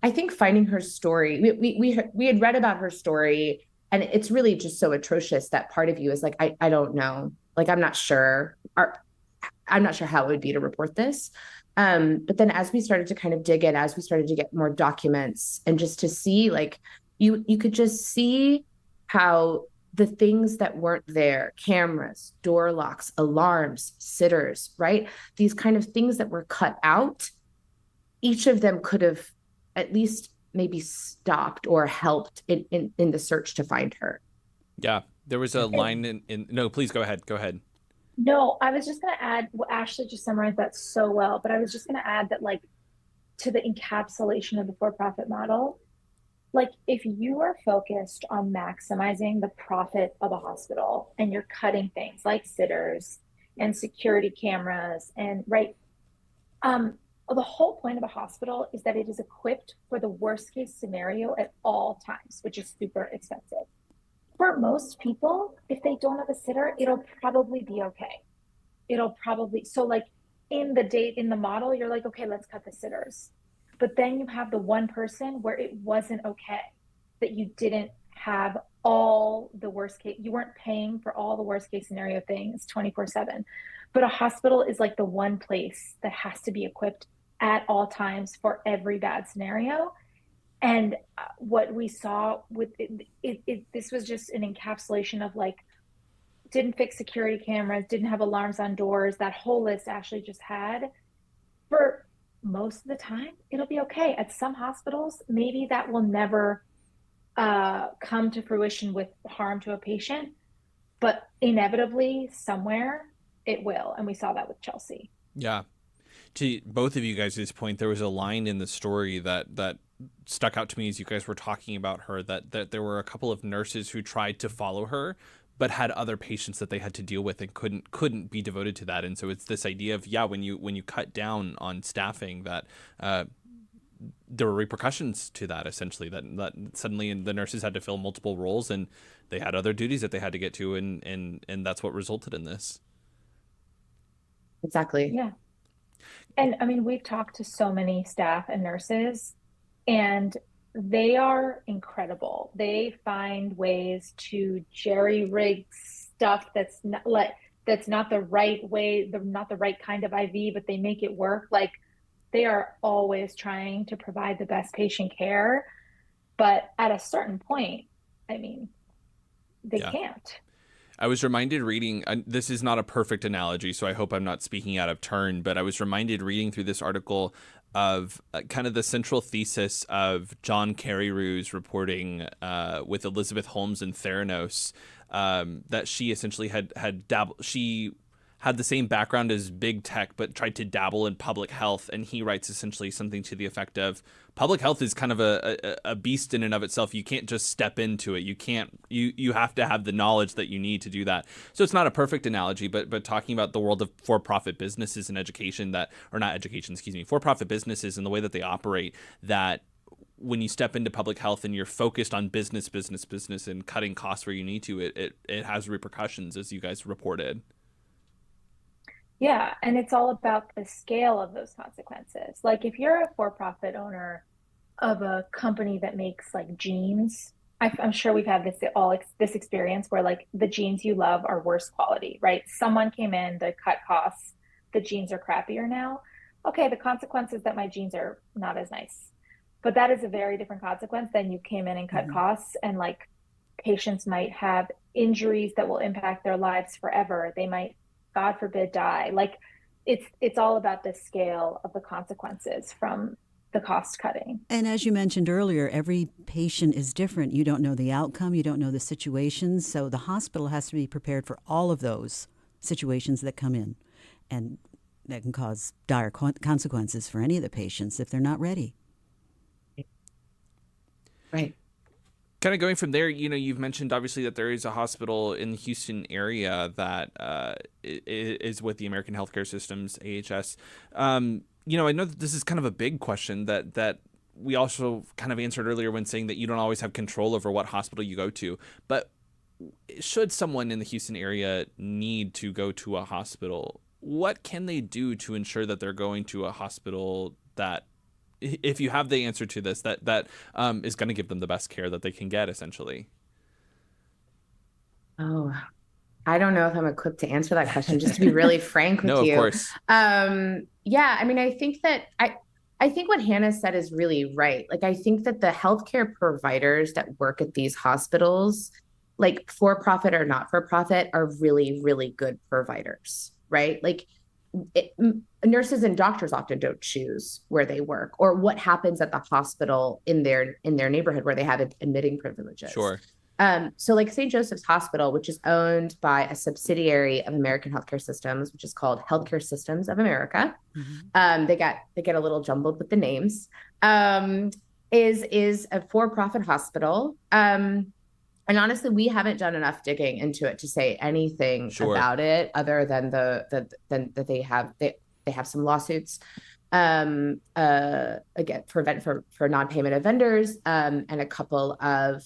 think finding her story, we had read about her story, and it's really just so atrocious that part of you is like, I don't know. Like, I'm not sure how it would be to report this. But then as we started to kind of dig in, as we started to get more documents, and just to see, like, you could just see how the things that weren't there, cameras, door locks, alarms, sitters, right? These kind of things that were cut out, each of them could have at least maybe stopped or helped in the search to find her. Yeah, there was a line in no, please go ahead. No, I was just going to add, well, Ashley just summarized that so well, but I was just going to add that, like, to the encapsulation of the for-profit model, like, if you are focused on maximizing the profit of a hospital and you're cutting things like sitters and security cameras and the whole point of a hospital is that it is equipped for the worst case scenario at all times, which is super expensive. For most people, if they don't have a sitter, it'll probably be okay. So like in the model, you're like, okay, let's cut the sitters. But then you have the one person where it wasn't okay, that you didn't have all the worst case, you weren't paying for all the worst case scenario things 24/7. But a hospital is like the one place that has to be equipped at all times for every bad scenario. And what we saw with this was just an encapsulation of, like, didn't fix security cameras, didn't have alarms on doors, that whole list Ashley just had. For most of the time, it'll be okay. At some hospitals, maybe that will never come to fruition with harm to a patient, but inevitably somewhere it will. And we saw that with Chelsea. Yeah. To both of you guys' point, there was a line in the story that stuck out to me as you guys were talking about her, that there were a couple of nurses who tried to follow her but had other patients that they had to deal with and couldn't be devoted to that. And so it's this idea of, when you cut down on staffing, that there were repercussions to that, essentially, that suddenly the nurses had to fill multiple roles and they had other duties that they had to get to, and that's what resulted in this. Exactly. Yeah. And I mean, we've talked to so many staff and nurses, and they are incredible. They find ways to jerry-rig stuff that's not the right way, not the right kind of IV, but they make it work. Like, they are always trying to provide the best patient care, but at a certain point, I mean, they can't. I was reminded reading, this is not a perfect analogy, so I hope I'm not speaking out of turn, but I was reminded reading through this article of kind of the central thesis of John Carreyrou's reporting with Elizabeth Holmes and Theranos, that she essentially had dabbled. She had the same background as big tech, but tried to dabble in public health. And he writes essentially something to the effect of, public health is kind of a beast in and of itself. You can't just step into it. You have to have the knowledge that you need to do that. So it's not a perfect analogy, but talking about the world of for-profit businesses and education for-profit businesses and the way that they operate, that when you step into public health and you're focused on business and cutting costs where you need to, it has repercussions, as you guys reported. Yeah, and it's all about the scale of those consequences. Like, if you're a for-profit owner of a company that makes like jeans, I'm sure we've had this experience where like the jeans you love are worse quality, right? Someone came in to cut costs. The jeans are crappier now. Okay, the consequence is that my jeans are not as nice, but that is a very different consequence than you came in and cut costs, and like patients might have injuries that will impact their lives forever. They might, God forbid, die. Like, it's all about the scale of the consequences from the cost cutting. And as you mentioned earlier, every patient is different. You don't know the outcome, you don't know the situations, so the hospital has to be prepared for all of those situations that come in, and that can cause dire consequences for any of the patients if they're not ready. Right. Kind of going from there, you've mentioned obviously that there is a hospital in the Houston area that is with the American Healthcare Systems, AHS. I know that this is kind of a big question that we also kind of answered earlier when saying that you don't always have control over what hospital you go to. But should someone in the Houston area need to go to a hospital, what can they do to ensure that they're going to a hospital that, if you have the answer to this, that is going to give them the best care that they can get, essentially? Oh, I don't know if I'm equipped to answer that question, just to be really frank with you. No, of course. Yeah, I mean, I think that I think what Hannah said is really right. Like, I think that the healthcare providers that work at these hospitals, like for-profit or not-for-profit, are really, really good providers, right? Like, nurses and doctors often don't choose where they work or what happens at the hospital in their neighborhood where they have admitting privileges. Sure. So like St. Joseph's Hospital, which is owned by a subsidiary of American Healthcare Systems, which is called Healthcare Systems of America. Mm-hmm. They get a little jumbled with the names. Is a for-profit hospital. And honestly, we haven't done enough digging into it to say anything about it, other than that they have some lawsuits again for non-payment of vendors, and a couple of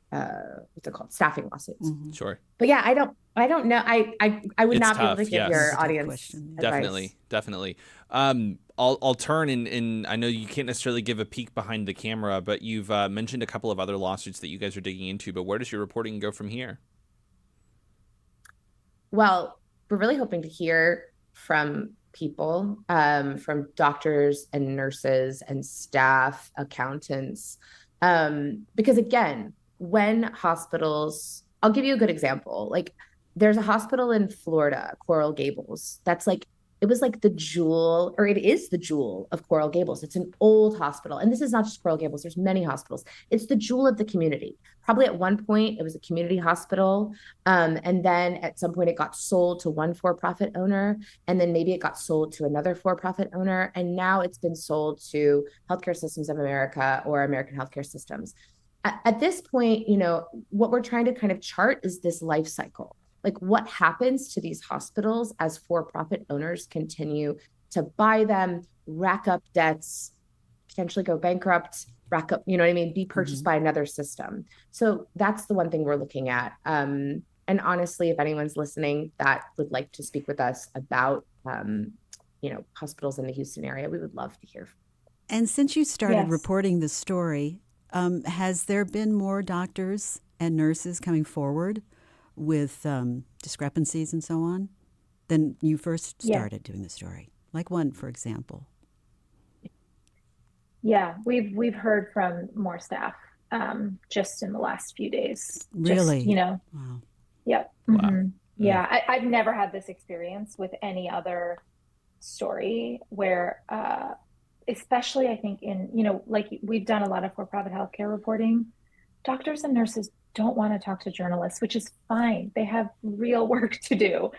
what's it called, staffing lawsuits. Mm-hmm. Sure. But yeah, I don't know. I would not be able to give your audience advice. Definitely. I'll turn and I know you can't necessarily give a peek behind the camera, but you've mentioned a couple of other lawsuits that you guys are digging into. But where does your reporting go from here? Well, we're really hoping to hear from people, from doctors and nurses and staff, accountants, because again, when hospitals, I'll give you a good example. Like, there's a hospital in Florida, Coral Gables, that's like, it was like the jewel, or it is the jewel of Coral Gables. It's an old hospital. And this is not just Coral Gables. There's many hospitals. It's the jewel of the community. Probably at one point it was a community hospital. And then at some point it got sold to one for-profit owner. And then maybe it got sold to another for-profit owner. And now it's been sold to Healthcare Systems of America or American Healthcare Systems. At this point, what we're trying to kind of chart is this life cycle. Like, what happens to these hospitals as for-profit owners continue to buy them, rack up debts, potentially go bankrupt, rack up, be purchased by another system. So that's the one thing we're looking at. And honestly, if anyone's listening that would like to speak with us about, hospitals in the Houston area, we would love to hear. And since you started Yes. reporting the story, has there been more doctors and nurses coming forward with discrepancies and so on than you first started doing the story? Like one, for example. Yeah, we've heard from more staff just in the last few days. Really? Just, Wow. Yep. Wow. Mhm. Yeah, I've never had this experience with any other story where, especially I think in, like we've done a lot of for-profit healthcare reporting. Doctors and nurses don't want to talk to journalists, which is fine. They have real work to do.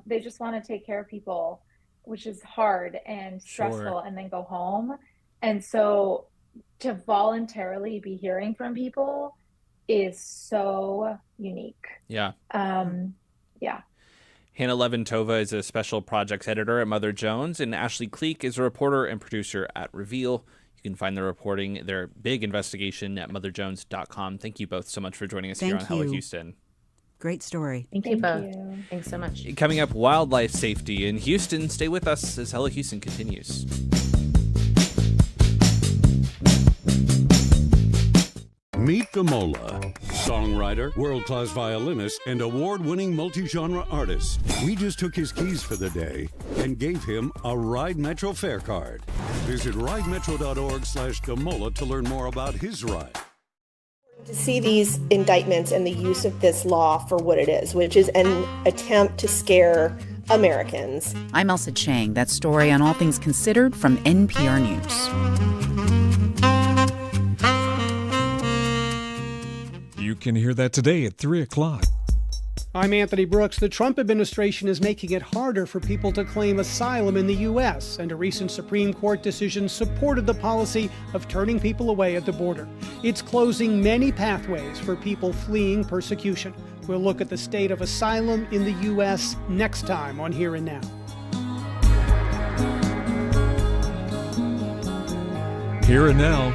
They just want to take care of people, which is hard and stressful, Sure. and then go home. And so to voluntarily be hearing from people is so unique. Yeah. Yeah. Hannah Levin-Tova is a special projects editor at Mother Jones, and Ashley Cleek is a reporter and producer at Reveal. You can find their big investigation at motherjones.com. Thank you both so much for joining us here on Hello Houston. Great story. Thank you both. Thanks so much. Coming up, wildlife safety in Houston. Stay with us as Hello Houston continues. Meet Gamola, songwriter, world-class violinist, and award-winning multi-genre artist. We just took his keys for the day and gave him a Ride Metro fare card. Visit ridemetro.org/Gamola to learn more about his ride. To see these indictments and the use of this law for what it is, which is an attempt to scare Americans. I'm Elsa Chang. That story on All Things Considered from NPR News. You can hear that today at 3 o'clock. I'm Anthony Brooks. The Trump administration is making it harder for people to claim asylum in the U.S., and a recent Supreme Court decision supported the policy of turning people away at the border. It's closing many pathways for people fleeing persecution. We'll look at the state of asylum in the U.S. next time on Here and Now. Here and Now.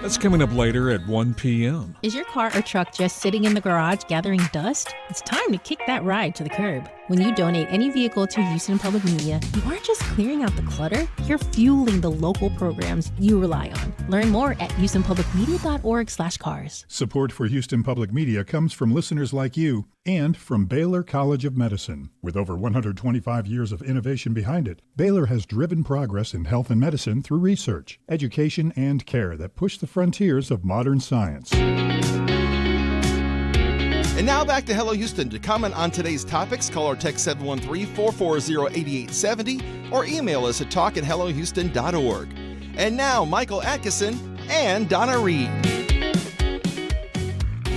That's coming up later at 1 p.m. Is your car or truck just sitting in the garage gathering dust? It's time to kick that ride to the curb. When you donate any vehicle to Houston Public Media, you aren't just clearing out the clutter, you're fueling the local programs you rely on. Learn more at houstonpublicmedia.org/cars. Support for Houston Public Media comes from listeners like you and from Baylor College of Medicine. With over 125 years of innovation behind it, Baylor has driven progress in health and medicine through research, education, and care that push the frontiers of modern science. And now back to Hello Houston. To comment on today's topics, call or text 713-440-8870 or email us at talk@hellohouston.org. And now, Michael Adkison and Donna Reed.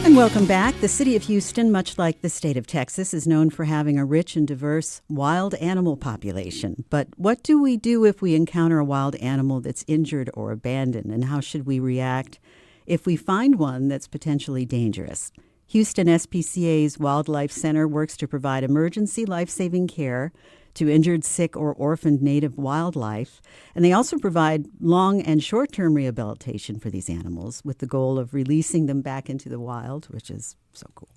And welcome back. The city of Houston, much like the state of Texas, is known for having a rich and diverse wild animal population. But what do we do if we encounter a wild animal that's injured or abandoned, and how should we react if we find one that's potentially dangerous? Houston SPCA's Wildlife Center works to provide emergency life-saving care to injured, sick, or orphaned native wildlife. And they also provide long and short-term rehabilitation for these animals with the goal of releasing them back into the wild, which is so cool.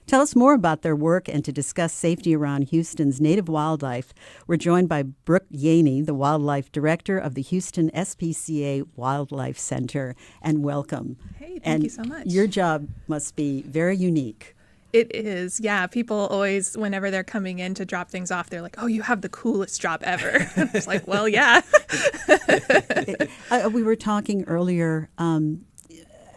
Tell us more about their work and to discuss safety around Houston's native wildlife, we're joined by Brooke Yahney, the wildlife director of the Houston SPCA Wildlife Center. And welcome. Hey, thank you so much. Your job must be very unique. It is, yeah. People always, whenever they're coming in to drop things off, they're like, "Oh, you have the coolest job ever." It's like, well, yeah. We were talking earlier.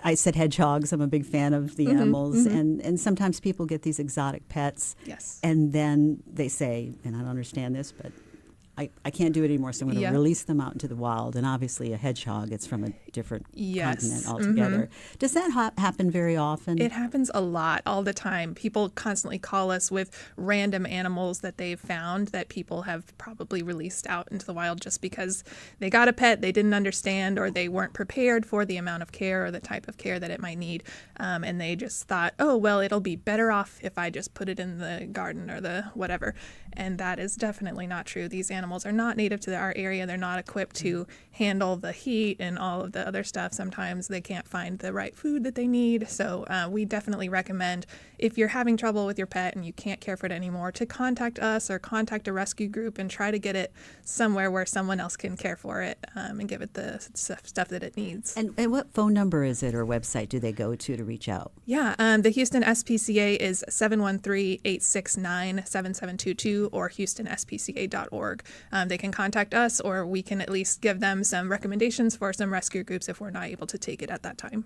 I said hedgehogs. I'm a big fan of the animals. And sometimes people get these exotic pets. Yes. And then they say, and I don't understand this, but I can't do it anymore, so I'm going to release them out into the wild. And obviously a hedgehog, it's from a different continent altogether. Does that happen very often? It happens a lot, all the time. People constantly call us with random animals that they've found that people have probably released out into the wild just because they got a pet they didn't understand, or they weren't prepared for the amount of care or the type of care that it might need. And they just thought, oh, well, it'll be better off if I just put it in the garden or the whatever. And that is definitely not true. These animals animals are not native to our area. They're not equipped to handle the heat and all of the other stuff. Sometimes they can't find the right food that they need. So we definitely recommend, if you're having trouble with your pet and you can't care for it anymore, to contact us or contact a rescue group and try to get it somewhere where someone else can care for it and give it the stuff that it needs. And what phone number is it or website do they go to reach out? Yeah, the Houston SPCA is 713-869-7722 or houstonspca.org. They can contact us, or we can at least give them some recommendations for some rescue groups if we're not able to take it at that time.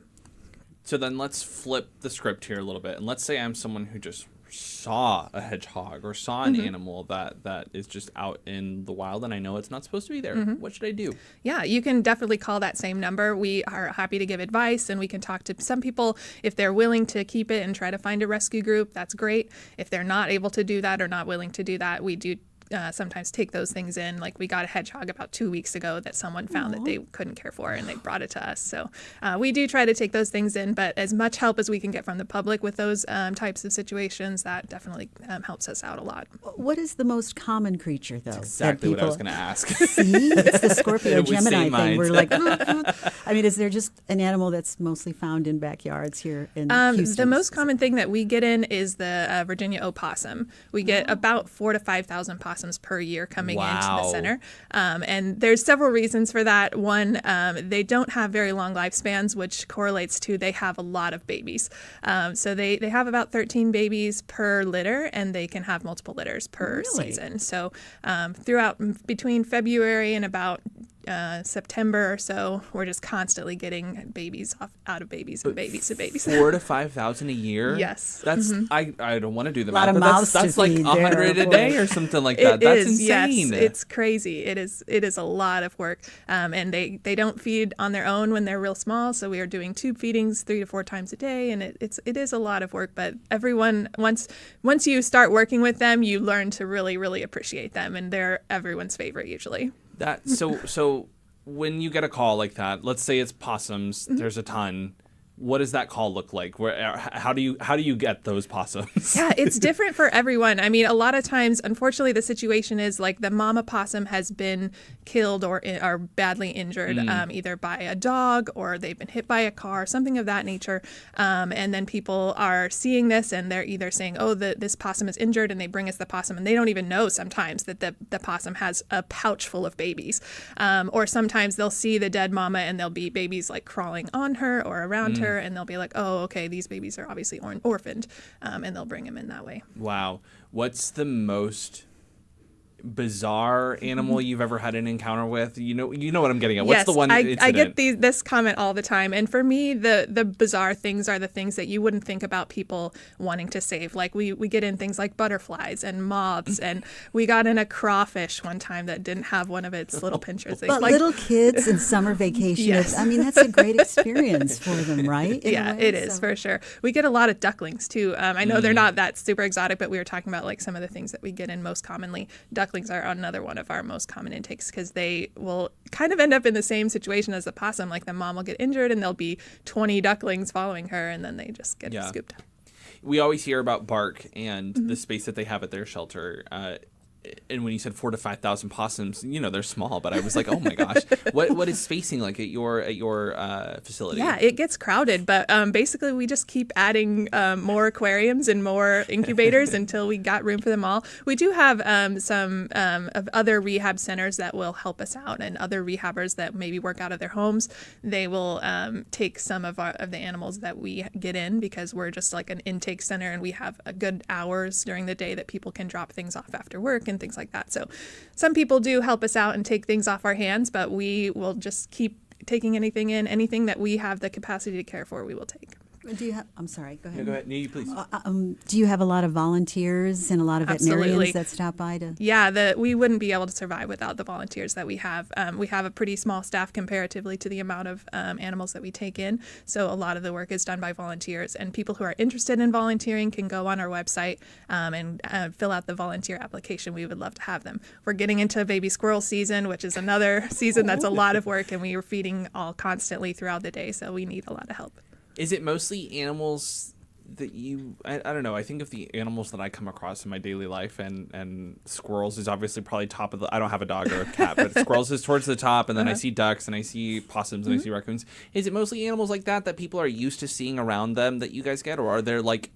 So then let's flip the script here a little bit. And let's say I'm someone who just saw a hedgehog or saw an animal that is just out in the wild and I know it's not supposed to be there. What should I do? Yeah, you can definitely call that same number. We are happy to give advice, and we can talk to some people. If they're willing to keep it and try to find a rescue group, that's great. If they're not able to do that or not willing to do that, we do sometimes take those things in. Like, we got a hedgehog about 2 weeks ago that someone found that they couldn't care for, and they brought it to us. So we do try to take those things in, but as much help as we can get from the public with those types of situations, that definitely helps us out a lot. What is the most common creature, though? That's exactly what I was going to ask. See? It's the Scorpio Gemini thing. We're like, I mean, is there just an animal that's mostly found in backyards here in Houston? The most common thing that we get in is the Virginia opossum. We get about 4,000 to 5,000 possums per year coming into the center. And there's several reasons for that. One, they don't have very long lifespans, which correlates to they have a lot of babies. So they have about 13 babies per litter, and they can have multiple litters per season. So throughout between February and about September or so, we're just constantly getting babies out of babies and babies and babies. 4,000 to 5,000 a year. Yes, that's I don't want to do the math. That's like 100 a day or something like that. That's insane. Yes, it's crazy. It is a lot of work, and they don't feed on their own when they're real small. So we are doing tube feedings 3 to 4 times a day, and it is a lot of work. But everyone once you start working with them, you learn to really, really appreciate them, and they're everyone's favorite usually. So when you get a call like that, let's say it's possums, there's a ton. What does that call look like? How do you get those possums? Yeah, it's different for everyone. I mean, a lot of times, unfortunately, the situation is like the mama possum has been killed or badly injured, either by a dog or they've been hit by a car, something of that nature. And then people are seeing this and they're either saying, oh, this possum is injured, and they bring us the possum, and they don't even know sometimes that the possum has a pouch full of babies. Or sometimes they'll see the dead mama and there'll be babies like crawling on her or around her. And they'll be like, oh, okay, these babies are obviously orphaned, and they'll bring them in that way. Wow. What's the most bizarre animal you've ever had an encounter with? You know what I'm getting at. What's the one incident? I get this comment all the time, and for me, the bizarre things are the things that you wouldn't think about people wanting to save. Like we get in things like butterflies and moths, and we got in a crawfish one time that didn't have one of its little pinchers. But little kids in summer vacation, yes. I mean, that's a great experience for them, right? Yeah, it is for sure. We get a lot of ducklings too. I know they're not that super exotic, but we were talking about like some of the things that we get in most commonly. Ducklings are another one of our most common intakes because they will kind of end up in the same situation as the possum. Like the mom will get injured and there'll be 20 ducklings following her, and then they just get scooped up. We always hear about bark and the space that they have at their shelter. And when you said 4,000 to 5,000 possums, they're small, but I was like, oh my gosh, what is spacing like at your facility? Yeah, it gets crowded, but basically we just keep adding more aquariums and more incubators until we got room for them all. We do have some of other rehab centers that will help us out, and other rehabbers that maybe work out of their homes. They will take some of the animals that we get in, because we're just like an intake center, and we have a good hours during the day that people can drop things off after work and things like that. So some people do help us out and take things off our hands, but we will just keep taking anything that we have the capacity to care for, we will take. Do you have? I'm sorry. Go ahead. No, go ahead. No, you please. Do you have a lot of volunteers and a lot of veterinarians that stop by to? Yeah, we wouldn't be able to survive without the volunteers that we have. We have a pretty small staff comparatively to the amount of animals that we take in. So a lot of the work is done by volunteers, and people who are interested in volunteering can go on our website and fill out the volunteer application. We would love to have them. We're getting into baby squirrel season, which is another season that's a lot of work, and we are feeding all constantly throughout the day. So we need a lot of help. Is it mostly animals that I don't know, I think of the animals that I come across in my daily life, and squirrels is obviously probably top of the, I don't have a dog or a cat, but squirrels is towards the top, and then I see ducks and I see possums and I see raccoons. Is it mostly animals like that people are used to seeing around them that you guys get, or are there like,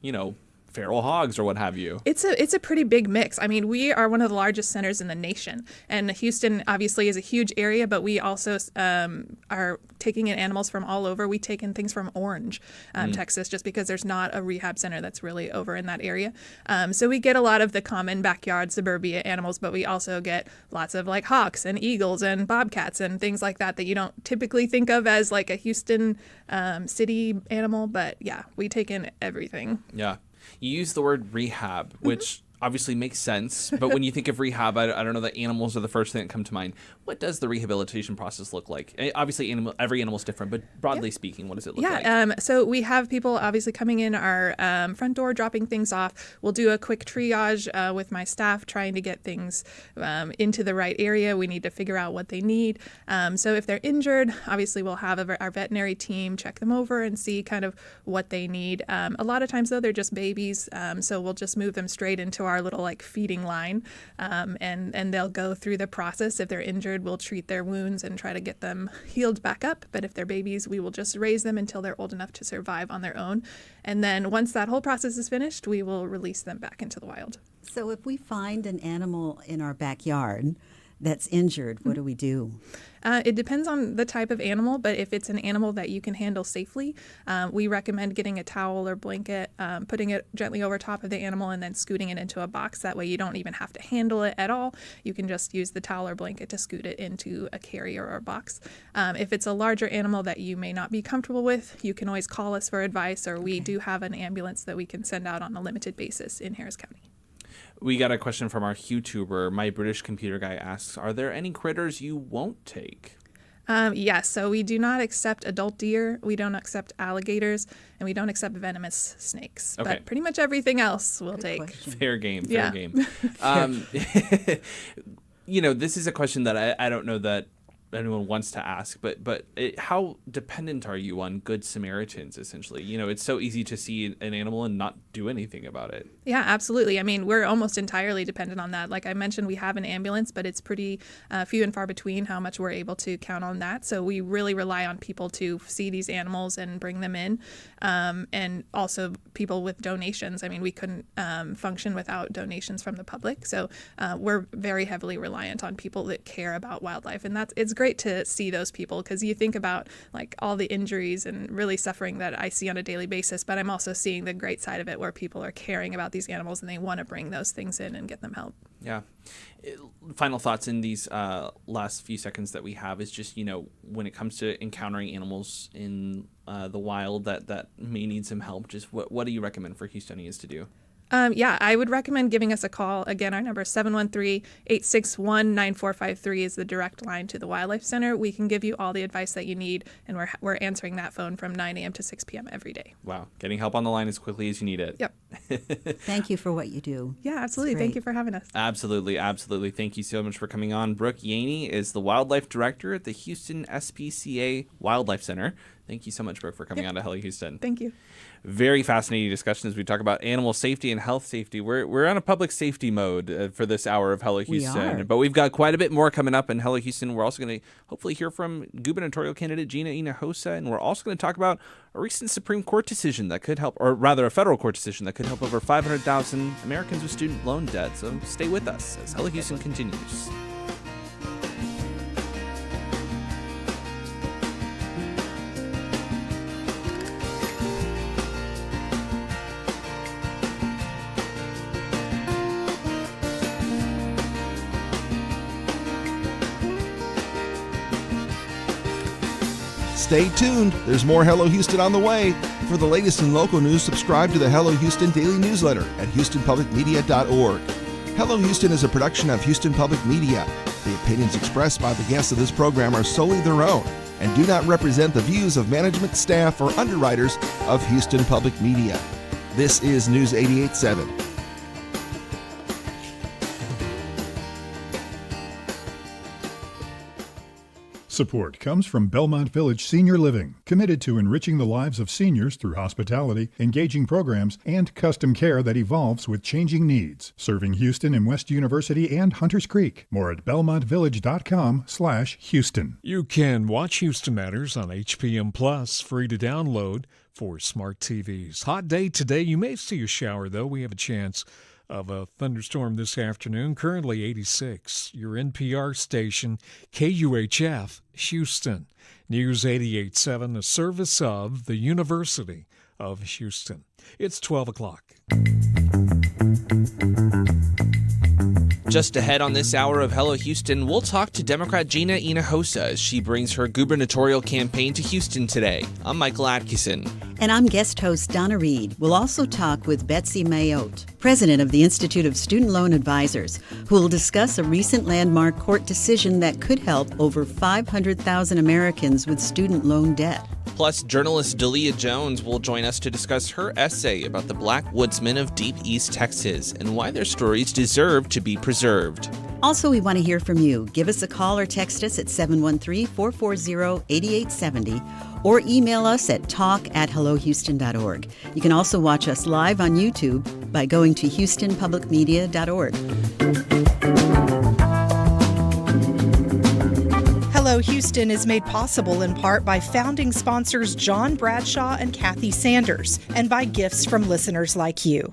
feral hogs or what have you? It's a pretty big mix. I mean, we are one of the largest centers in the nation, and Houston obviously is a huge area, but we also are taking in animals from all over. We take in things from Orange, Texas, just because there's not a rehab center that's really over in that area. So we get a lot of the common backyard suburbia animals, but we also get lots of like hawks and eagles and bobcats and things like that you don't typically think of as like a Houston city animal. But yeah, we take in everything. Yeah. You use the word rehab, which obviously makes sense. But when you think of rehab, I don't know that animals are the first thing that come to mind. What does the rehabilitation process look like? Obviously, every animal is different, but broadly speaking, what does it look like? So we have people obviously coming in our front door, dropping things off. We'll do a quick triage with my staff, trying to get things into the right area. We need to figure out what they need. So if they're injured, obviously we'll have our veterinary team check them over and see kind of what they need. A lot of times, though, they're just babies. So we'll just move them straight into our little like feeding line, and they'll go through the process. If they're injured, we'll treat their wounds and try to get them healed back up. But if they're babies, we will just raise them until they're old enough to survive on their own. And then once that whole process is finished, we will release them back into the wild. So if we find an animal in our backyard that's injured, what do we do? It depends on the type of animal, but if it's an animal that you can handle safely, we recommend getting a towel or blanket, putting it gently over top of the animal, and then scooting it into a box. That way you don't even have to handle it at all. You can just use the towel or blanket to scoot it into a carrier or a box. If it's a larger animal that you may not be comfortable with, you can always call us for advice, or we do have an ambulance that we can send out on a limited basis in Harris County. We got a question from our YouTuber. My British Computer Guy asks, are there any critters you won't take? Yes, so we do not accept adult deer, we don't accept alligators, and we don't accept venomous snakes. Okay. But pretty much everything else we'll take. Fair game. Yeah. This is a question that I don't know that anyone wants to ask, but how dependent are you on Good Samaritans, essentially? It's so easy to see an animal and not do anything about it. Yeah, absolutely. I mean, we're almost entirely dependent on that. Like I mentioned, we have an ambulance, but it's pretty few and far between how much we're able to count on that. So we really rely on people to see these animals and bring them in. And also people with donations. I mean, we couldn't function without donations from the public. So we're very heavily reliant on people that care about wildlife. And it's great to see those people, because you think about like all the injuries and really suffering that I see on a daily basis, but I'm also seeing the great side of it where people are caring about these animals and they want to bring those things in and get them help. Yeah. Final thoughts in these last few seconds that we have is just, when it comes to encountering animals in the wild that may need some help, just what do you recommend for Houstonians to do? I would recommend giving us a call. Again, our number is 713-861-9453 is the direct line to the Wildlife Center. We can give you all the advice that you need, and we're answering that phone from 9 a.m. to 6 p.m. every day. Wow. Getting help on the line as quickly as you need it. Yep. Thank you for what you do. Yeah, absolutely. Thank you for having us. Absolutely. Absolutely. Thank you so much for coming on. Brooke Yahney is the Wildlife Director at the Houston SPCA Wildlife Center. Thank you so much, Brooke, for coming on to Hello Houston. Thank you. Very fascinating discussion as we talk about animal safety and health safety. We're on a public safety mode for this hour of Hello Houston. But we've got quite a bit more coming up in Hello Houston. We're also going to hopefully hear from gubernatorial candidate Gina Hinojosa, and we're also going to talk about a recent Supreme Court decision that could help, or rather a federal court decision that could help over 500,000 Americans with student loan debt. So stay with us as Hello Houston continues. Stay tuned. There's more Hello Houston on the way. For the latest in local news, subscribe to the Hello Houston daily newsletter at houstonpublicmedia.org. Hello Houston is a production of Houston Public Media. The opinions expressed by the guests of this program are solely their own and do not represent the views of management, staff, or underwriters of Houston Public Media. This is News 88.7. Support comes from Belmont Village Senior Living, committed to enriching the lives of seniors through hospitality, engaging programs, and custom care that evolves with changing needs. Serving Houston and West University and Hunters Creek. More at belmontvillage.com/Houston. You can watch Houston Matters on HPM Plus, free to download for smart TVs. Hot day today. You may see a shower, though. We have a chance of a thunderstorm this afternoon. Currently 86. Your NPR station, KUHF, Houston. News 88.7, a service of the University of Houston. It's 12 o'clock. Just ahead on this hour of Hello Houston, we'll talk to Democrat Gina Hinojosa as she brings her gubernatorial campaign to Houston today. I'm Michael Adkison. And I'm guest host Donna Reed. We'll also talk with Betsy Mayotte, president of the Institute of Student Loan Advisors, who will discuss a recent landmark court decision that could help over 500,000 Americans with student loan debt. Plus, journalist DaLyah Jones will join us to discuss her essay about the Black Woodswomen of Deep East Texas and why their stories deserve to be preserved. Also, we want to hear from you. Give us a call or text us at 713-440-8870 or email us at talk@hellohouston.org. You can also watch us live on YouTube by going to houstonpublicmedia.org. Hello Houston is made possible in part by founding sponsors John Bradshaw and Kathy Sanders and by gifts from listeners like you.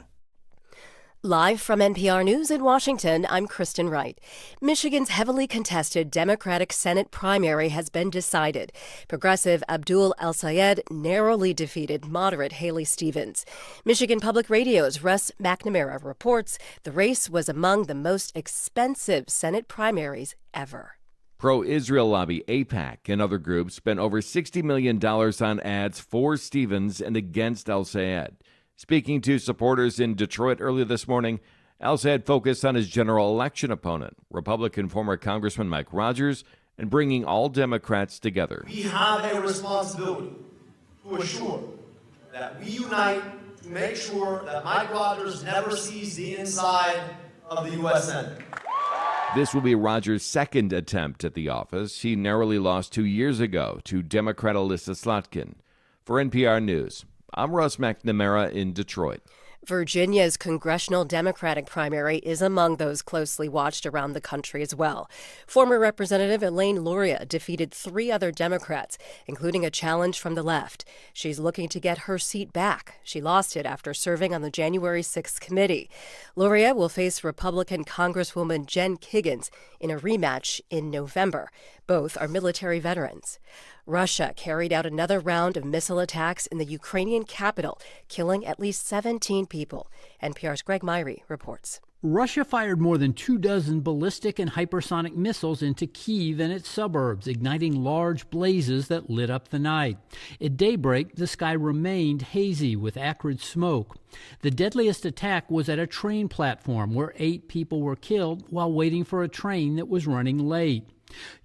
Live from NPR News in Washington, I'm Kristen Wright. Michigan's heavily contested Democratic Senate primary has been decided. Progressive Abdul El-Sayed narrowly defeated moderate Haley Stevens. Michigan Public Radio's Russ McNamara reports the race was among the most expensive Senate primaries ever. Pro-Israel lobby AIPAC and other groups spent over $60 million on ads for Stevens and against El-Sayed. Speaking to supporters in Detroit earlier this morning, El-Sayed focused on his general election opponent, Republican former Congressman Mike Rogers, and bringing all Democrats together. We have a responsibility to assure that we unite to make sure that Mike Rogers never sees the inside of the U.S. Senate. This will be Rogers' second attempt at the office. He narrowly lost 2 years ago to Democrat Alyssa Slotkin. For NPR News, I'm Russ McNamara in Detroit. Virginia's congressional Democratic primary is among those closely watched around the country as well. Former Representative Elaine Luria defeated 3 other Democrats, including a challenge from the left. She's looking to get her seat back. She lost it after serving on the January 6th committee. Luria will face Republican Congresswoman Jen Kiggins in a rematch in November. Both are military veterans. Russia carried out another round of missile attacks in the Ukrainian capital, killing at least 17 people. NPR's Greg Myrie reports. Russia fired more than 24 ballistic and hypersonic missiles into Kyiv and its suburbs, igniting large blazes that lit up the night. At daybreak, the sky remained hazy with acrid smoke. The deadliest attack was at a train platform where 8 people were killed while waiting for a train that was running late.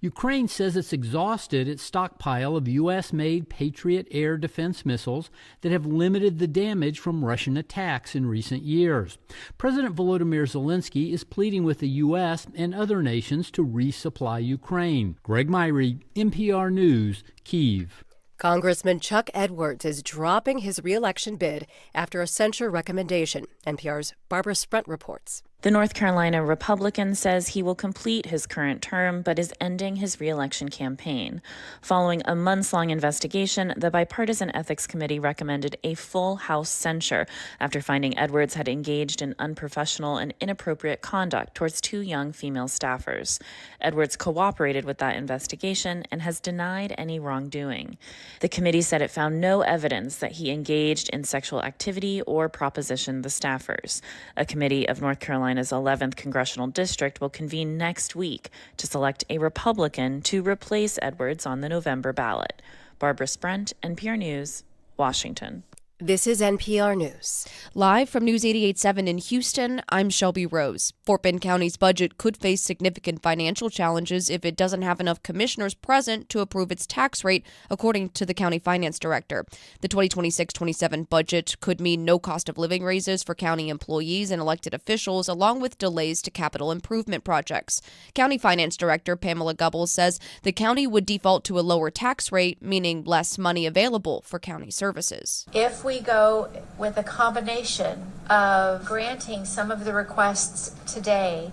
Ukraine says it's exhausted its stockpile of U.S.-made Patriot air defense missiles that have limited the damage from Russian attacks in recent years. President Volodymyr Zelensky is pleading with the U.S. and other nations to resupply Ukraine. Greg Myrie, NPR News, Kyiv. Congressman Chuck Edwards is dropping his re-election bid after a censure recommendation. NPR's Barbara Sprent reports. The North Carolina Republican says he will complete his current term but is ending his re-election campaign. Following a months-long investigation, the Bipartisan Ethics Committee recommended a full House censure after finding Edwards had engaged in unprofessional and inappropriate conduct towards 2 young female staffers. Edwards cooperated with that investigation and has denied any wrongdoing. The committee said it found no evidence that he engaged in sexual activity or propositioned the staffers. A committee of North Carolina's 11th Congressional District will convene next week to select a Republican to replace Edwards on the November ballot. Barbara Sprent, NPR News, Washington. This is NPR News. Live from News 88.7 in Houston, I'm Shelby Rose. Fort Bend County's budget could face significant financial challenges if it doesn't have enough commissioners present to approve its tax rate, according to the county finance director. The 2026-27 budget could mean no cost of living raises for county employees and elected officials, along with delays to capital improvement projects. County finance director Pamela Gubbles says the county would default to a lower tax rate, meaning less money available for county services. If we go with a combination of granting some of the requests today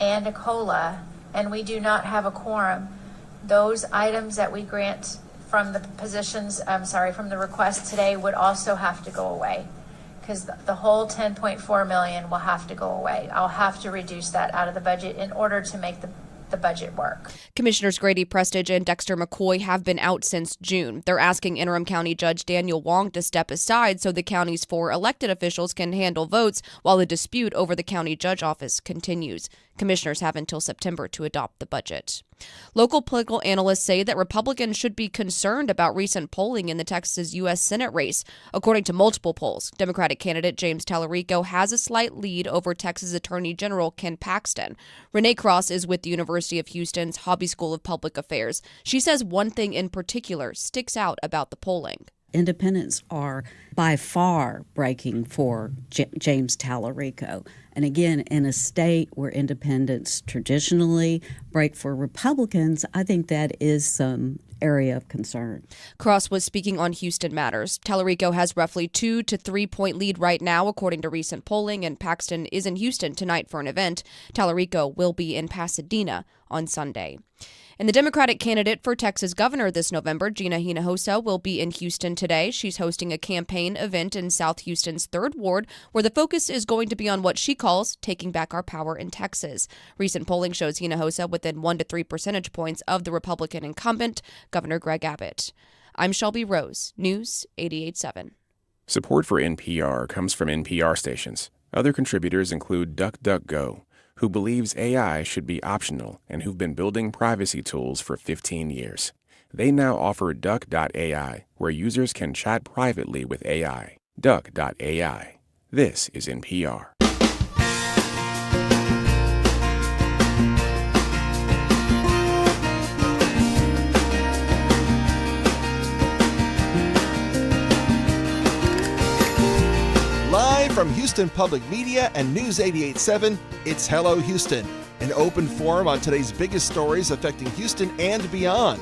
and a COLA, and we do not have a quorum, those items that we grant from the from the request today would also have to go away, because the whole $10.4 million will have to go away. I'll have to reduce that out of the budget in order to make the budget work. Commissioners Grady Prestige and Dexter McCoy have been out since June. They're asking interim county judge Daniel Wong to step aside so the county's 4 elected officials can handle votes while the dispute over the county judge office continues. Commissioners have until September to adopt the budget. Local political analysts say that Republicans should be concerned about recent polling in the Texas U.S. Senate race. According to multiple polls, Democratic candidate James Talarico has a slight lead over Texas Attorney General Ken Paxton. Renee Cross is with the University of Houston's Hobby School of Public Affairs. She says one thing in particular sticks out about the polling. Independents are by far breaking for James Talarico. And again, in a state where independents traditionally break for Republicans, I think that is some area of concern. Cross was speaking on Houston Matters. Talarico has roughly 2 to 3 point lead right now, according to recent polling, and Paxton is in Houston tonight for an event. Talarico will be in Pasadena on Sunday. And the Democratic candidate for Texas governor this November, Gina Hinojosa, will be in Houston today. She's hosting a campaign event in South Houston's 3rd Ward, where the focus is going to be on what she calls taking back our power in Texas. Recent polling shows Hinojosa within 1 to 3 percentage points of the Republican incumbent, Governor Greg Abbott. I'm Shelby Rose, News 88.7. Support for NPR comes from NPR stations. Other contributors include DuckDuckGo, who believes AI should be optional and who've been building privacy tools for 15 years. They now offer Duck.ai, where users can chat privately with AI. Duck.ai. This is NPR. Live from Houston Public Media and News 88.7, it's Hello Houston, an open forum on today's biggest stories affecting Houston and beyond.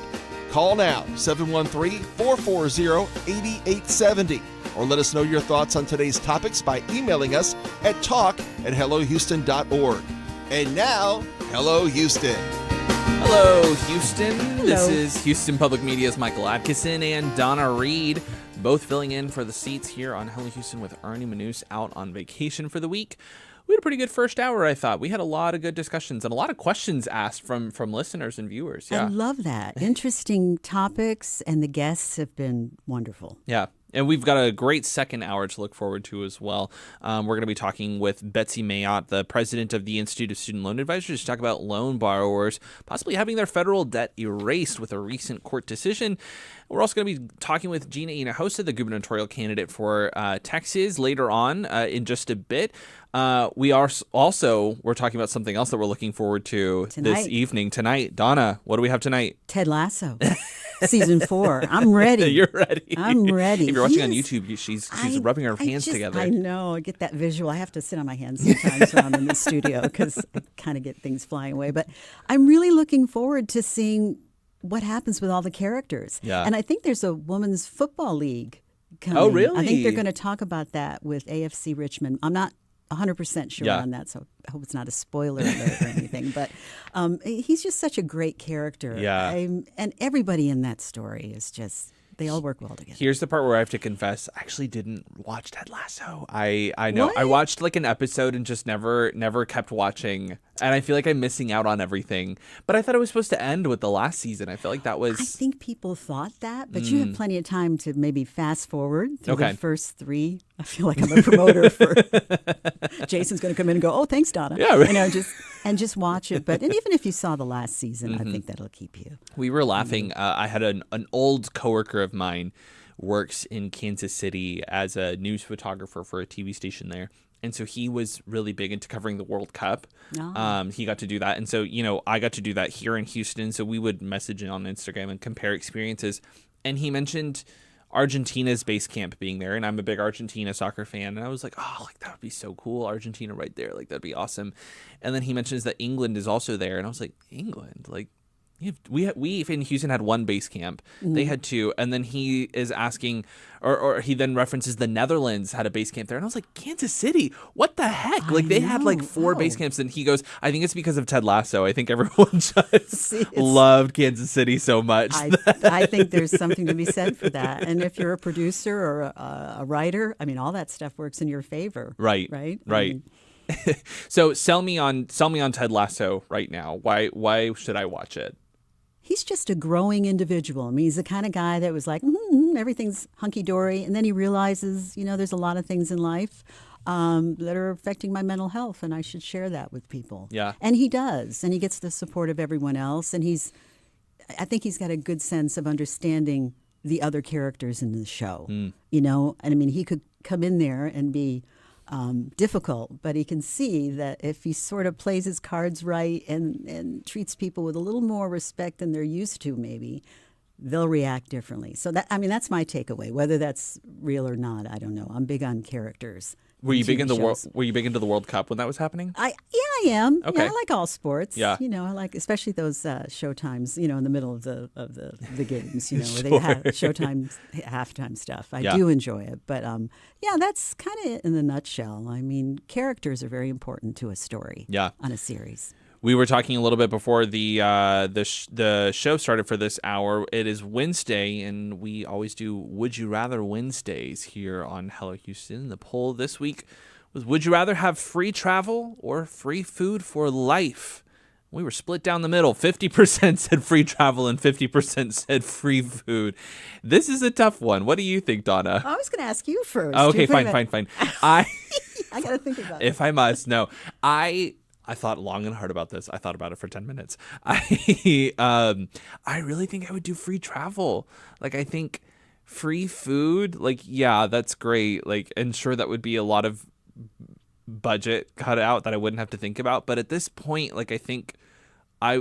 Call now, 713-440-8870, or let us know your thoughts on today's topics by emailing us at talk@hellohouston.org. And now, Hello Houston. Hello, Houston. Hello. This is Houston Public Media's Michael Adkison and Donna Reed, both filling in for the seats here on Hello Houston with Arnie Manous out on vacation for the week. We had a pretty good first hour, I thought. We had a lot of good discussions and a lot of questions asked from listeners and viewers. Yeah. I love that. Interesting topics, and the guests have been wonderful. Yeah. And we've got a great second hour to look forward to as well. We're going to be talking with Betsy Mayotte, the president of the Institute of Student Loan Advisors, to talk about loan borrowers possibly having their federal debt erased with a recent court decision. We're also going to be talking with Gina Hinojosa, the gubernatorial candidate for Texas, later on in just a bit. We're talking about something else that we're looking forward to this evening. Tonight, Donna, what do we have tonight? Ted Lasso. Season 4. I'm ready. You're ready. I'm ready. If you're watching on YouTube, she's rubbing her hands together. I know. I get that visual. I have to sit on my hands sometimes when I'm in the studio because I kind of get things flying away. But I'm really looking forward to seeing what happens with all the characters. Yeah. And I think there's a women's football league coming. Oh, really? I think they're going to talk about that with AFC Richmond. I'm not 100% sure on that, so I hope it's not a spoiler alert or anything. But he's just such a great character. Yeah. And everybody in that story is just, they all work well together. Here's the part where I have to confess, I actually didn't watch Ted Lasso. I know. What? I watched like an episode and just never kept watching. And I feel like I'm missing out on everything. But I thought it was supposed to end with the last season. I feel like that was... I think people thought that, but you have plenty of time to maybe fast forward through the first 3. I feel like I'm a promoter for... Jason's going to come in and go, oh, thanks, Donna. Yeah, right. Just watch it. But and even if you saw the last season, I think that'll keep you. We were laughing. I had an old coworker of mine works in Kansas City as a news photographer for a TV station there. And so he was really big into covering the World Cup. Oh. He got to do that. And so, I got to do that here in Houston. So we would message on Instagram and compare experiences. And he mentioned Argentina's base camp being there. And I'm a big Argentina soccer fan. And I was like, oh, that would be so cool. Argentina right there. That'd be awesome. And then he mentions that England is also there. And I was like, England? We in Houston had one base camp. Mm-hmm. They had two. And then he is asking, or he then references the Netherlands had a base camp there. And I was like, Kansas City? What the heck? They had 4 base camps. And he goes, I think it's because of Ted Lasso. I think everyone just loved Kansas City so much. I think there's something to be said for that. And if you're a producer or a writer, all that stuff works in your favor. Right. So sell me on Ted Lasso right now. Why should I watch it? He's just a growing individual. He's the kind of guy that was like, everything's hunky-dory. And then he realizes, there's a lot of things in life that are affecting my mental health, and I should share that with people. Yeah. And he does. And he gets the support of everyone else. And I think he's got a good sense of understanding the other characters in the show. And he could come in there and be difficult, but he can see that if he sort of plays his cards right and treats people with a little more respect than they're used to, maybe they'll react differently. So that's my takeaway. Whether that's real or not, I don't know. I'm big on characters. Were you big into the World Cup when that was happening? I am. Okay. Yeah, I like all sports. Yeah. I like especially those show times, in the middle of the games, where Sure. they have showtime halftime stuff. I do enjoy it. But that's kind of it in a nutshell. Characters are very important to a story. Yeah. On a series. We were talking a little bit before the show started for this hour. It is Wednesday, and we always do Would You Rather Wednesdays here on Hello Houston. The poll this week was, would you rather have free travel or free food for life? We were split down the middle. 50% said free travel and 50% said free food. This is a tough one. What do you think, Donna? I was going to ask you first. Okay, fine. I got to think about it. If I must, no. I thought long and hard about this. I thought about it for 10 minutes. I really think I would do free travel. I think free food, that's great. And sure, that would be a lot of budget cut out that I wouldn't have to think about. But at this point, I think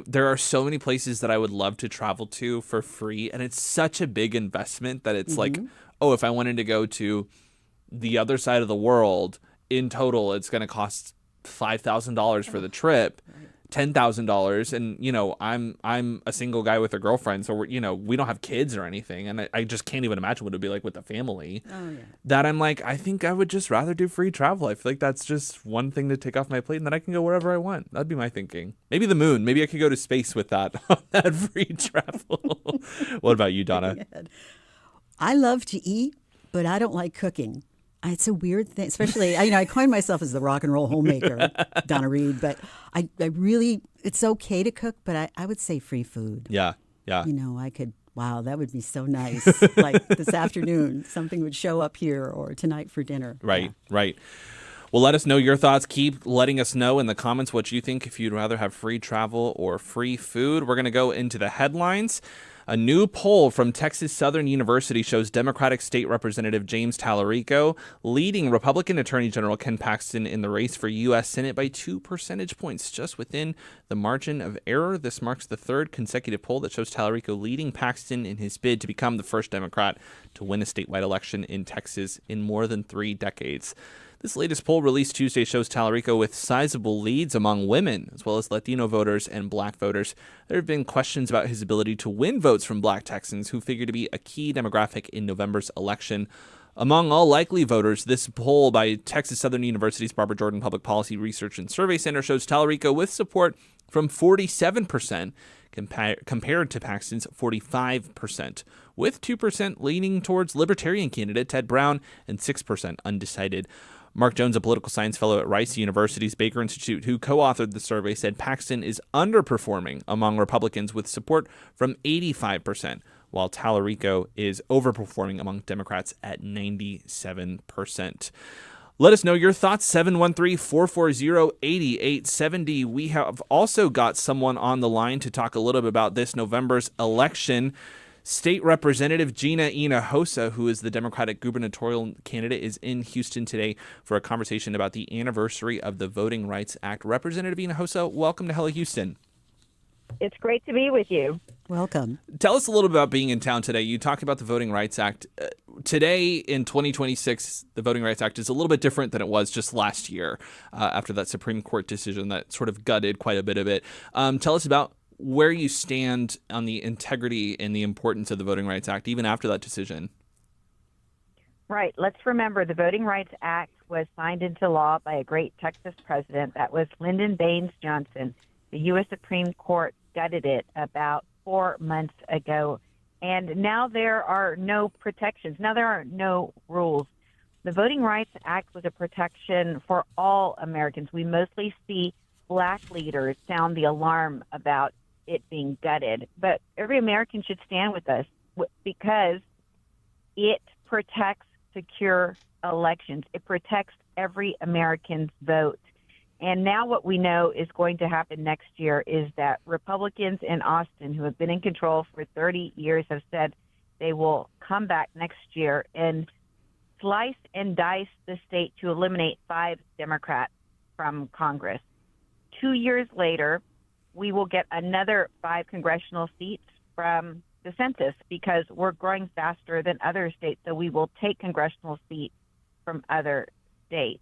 there are so many places that I would love to travel to for free. And it's such a big investment that it's if I wanted to go to the other side of the world, in total, it's going to cost $5,000 for the trip, $10,000, and I'm a single guy with a girlfriend, so we don't have kids or anything, and I just can't even imagine what it'd be like with the family. That I'm like, I think I would just rather do free travel. I feel like that's just one thing to take off my plate, and then I can go wherever I want. That'd be my thinking. Maybe the moon. Maybe I could go to space with that free travel. What about you, Donna? I love to eat, but I don't like cooking. It's a weird thing, especially, I coined myself as the rock and roll homemaker, Donna Reed, but I really, it's okay to cook, but I would say free food. Yeah. Wow, that would be so nice. This afternoon, something would show up here, or tonight for dinner. Right. Well, let us know your thoughts. Keep letting us know in the comments what you think, if you'd rather have free travel or free food. We're going to go into the headlines. A new poll from Texas Southern University shows Democratic State Representative James Talarico leading Republican Attorney General Ken Paxton in the race for U.S. Senate by 2 percentage points, just within the margin of error. This marks the third consecutive poll that shows Talarico leading Paxton in his bid to become the first Democrat to win a statewide election in Texas in more than 3 decades. This latest poll released Tuesday shows Talarico with sizable leads among women, as well as Latino voters and Black voters. There have been questions about his ability to win votes from Black Texans, who figure to be a key demographic in November's election. Among all likely voters, this poll by Texas Southern University's Barbara Jordan Public Policy Research and Survey Center shows Talarico with support from 47% compared to Paxton's 45%, with 2% leaning towards Libertarian candidate Ted Brown and 6% undecided. Mark Jones, a political science fellow at Rice University's Baker Institute, who co-authored the survey, said Paxton is underperforming among Republicans with support from 85%, while Talarico is overperforming among Democrats at 97%. Let us know your thoughts, 713-440-8870. We have also got someone on the line to talk a little bit about this November's election. State Representative Gina Hinojosa, who is the Democratic gubernatorial candidate, is in Houston today for a conversation about the anniversary of the Voting Rights Act. Representative Hinojosa, welcome to Hello Houston. It's great to be with you. Welcome. Tell us a little bit about being in town today. You talked about the Voting Rights Act. Today, in 2026, the Voting Rights Act is a little bit different than it was just last year after that Supreme Court decision that sort of gutted quite a bit of it. Tell us about where you stand on the integrity and the importance of the Voting Rights Act, even after that decision. Right. Let's remember the Voting Rights Act was signed into law by a great Texas president. That was Lyndon Baines Johnson. The U.S. Supreme Court gutted it about 4 months ago. And now there are no protections. Now there are no rules. The Voting Rights Act was a protection for all Americans. We mostly see Black leaders sound the alarm about it being gutted. But every American should stand with us because it protects secure elections. It protects every American's vote. And now what we know is going to happen next year is that Republicans in Austin, who have been in control for 30 years, have said they will come back next year and slice and dice the state to eliminate 5 Democrats from Congress. 2 years later, we will get another 5 congressional seats from the census because we're growing faster than other states, so we will take congressional seats from other states.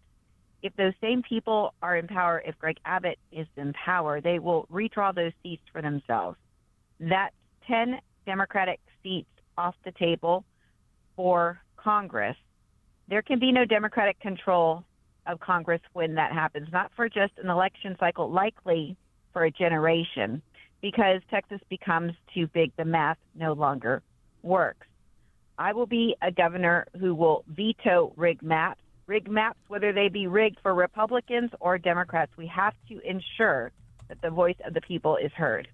If those same people are in power, if Greg Abbott is in power, they will redraw those seats for themselves. That's 10 Democratic seats off the table for Congress. There can be no Democratic control of Congress when that happens, not for just an election cycle, likely for a generation, because Texas becomes too big. The math no longer works. I will be a governor who will veto rigged maps, whether they be rigged for Republicans or Democrats. We have to ensure that the voice of the people is heard.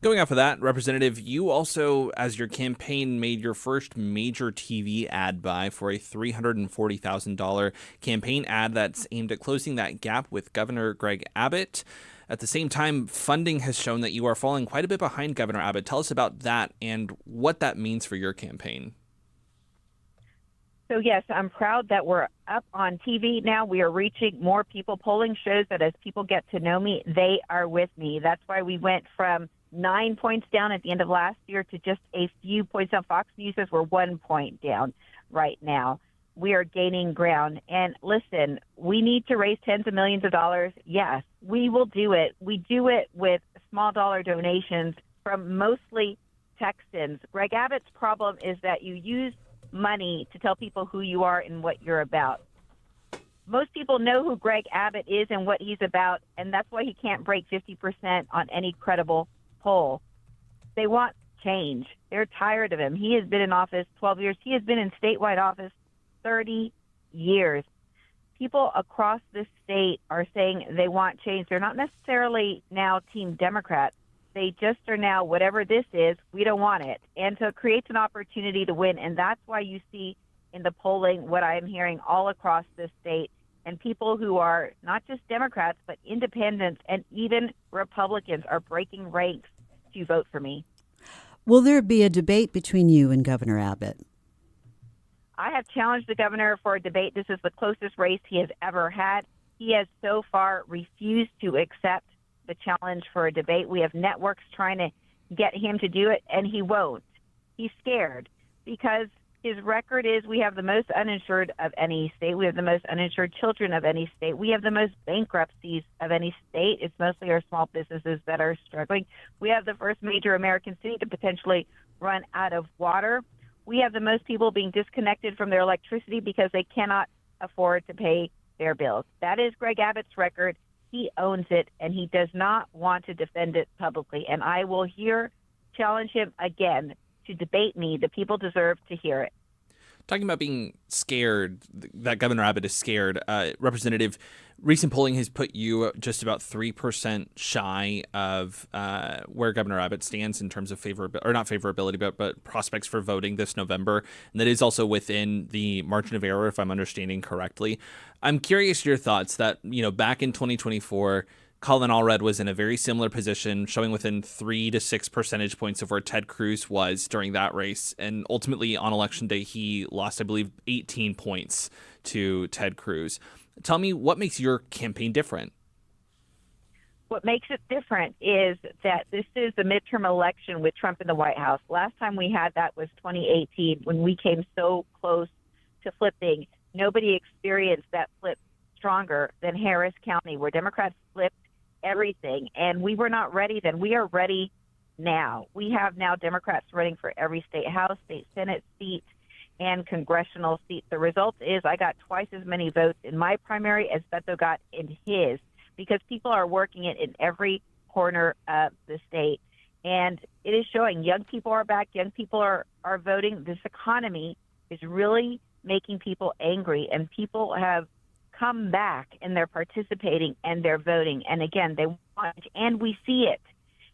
Going off of that, Representative, you also, as your campaign, made your first major TV ad buy for a $340,000 campaign ad that's aimed at closing that gap with Governor Greg Abbott. At the same time, funding has shown that you are falling quite a bit behind Governor Abbott. Tell us about that and what that means for your campaign. So, yes, I'm proud that we're up on TV now. We are reaching more people. Polling shows that as people get to know me, they are with me. That's why we went from 9 points down at the end of last year to just a few points down. Fox News says we're 1 point down right now. We are gaining ground. And listen, we need to raise tens of millions of dollars. Yes, we will do it. We do it with small dollar donations from mostly Texans. Greg Abbott's problem is that you use money to tell people who you are and what you're about. Most people know who Greg Abbott is and what he's about, and that's why he can't break 50% on any credible poll. They want change. They're tired of him. He has been in office 12 years. He has been in statewide office 30 years. People across this state are saying they want change. They're not necessarily now Team Democrat. They just are now, whatever this is, we don't want it. And so it creates an opportunity to win. And that's why you see in the polling what I'm hearing all across this state, and people who are not just Democrats, but independents and even Republicans are breaking ranks to vote for me. Will there be a debate between you and Governor Abbott? I have challenged the governor for a debate. This is the closest race he has ever had. He has so far refused to accept the challenge for a debate. We have networks trying to get him to do it, and he won't. He's scared because his record is we have the most uninsured of any state. We have the most uninsured children of any state. We have the most bankruptcies of any state. It's mostly our small businesses that are struggling. We have the first major American city to potentially run out of water. We have the most people being disconnected from their electricity because they cannot afford to pay their bills. That is Greg Abbott's record. He owns it, and he does not want to defend it publicly. And I will challenge him again to debate me. The people deserve to hear it. Talking about being scared, that Governor Abbott is scared, Representative, recent polling has put you just about 3% shy of where Governor Abbott stands in terms of favorability, but prospects for voting this November. And that is also within the margin of error, if I'm understanding correctly. I'm curious your thoughts that, back in 2024, Colin Allred was in a very similar position, showing within 3 to 6 percentage points of where Ted Cruz was during that race. And ultimately, on Election Day, he lost, I believe, 18 points to Ted Cruz. Tell me, what makes your campaign different? What makes it different is that this is the midterm election with Trump in the White House. Last time we had that was 2018, when we came so close to flipping. Nobody experienced that flip stronger than Harris County, where Democrats flipped everything. And we were not ready then. We are ready now. We have now Democrats running for every state House, state Senate seat, and congressional seat. The result is I got twice as many votes in my primary as Beto got in his, because people are working it in every corner of the state. And it is showing young people are back, young people are voting. This economy is really making people angry, and people have come back and they're participating and they're voting. And again, they want, and we see it.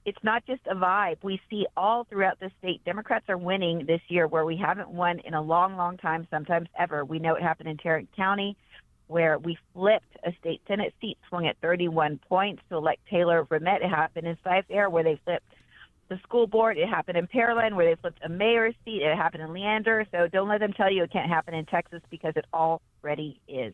It's not just a vibe. We see all throughout the state. Democrats are winning this year where we haven't won in a long, long time, sometimes ever. We know it happened in Tarrant County, where we flipped a state Senate seat, swung at 31 points to elect Taylor Vermette. It happened in Fife Air, where they flipped the school board. It happened in Pearland, where they flipped a mayor's seat. It happened in Leander. So don't let them tell you it can't happen in Texas, because it already is.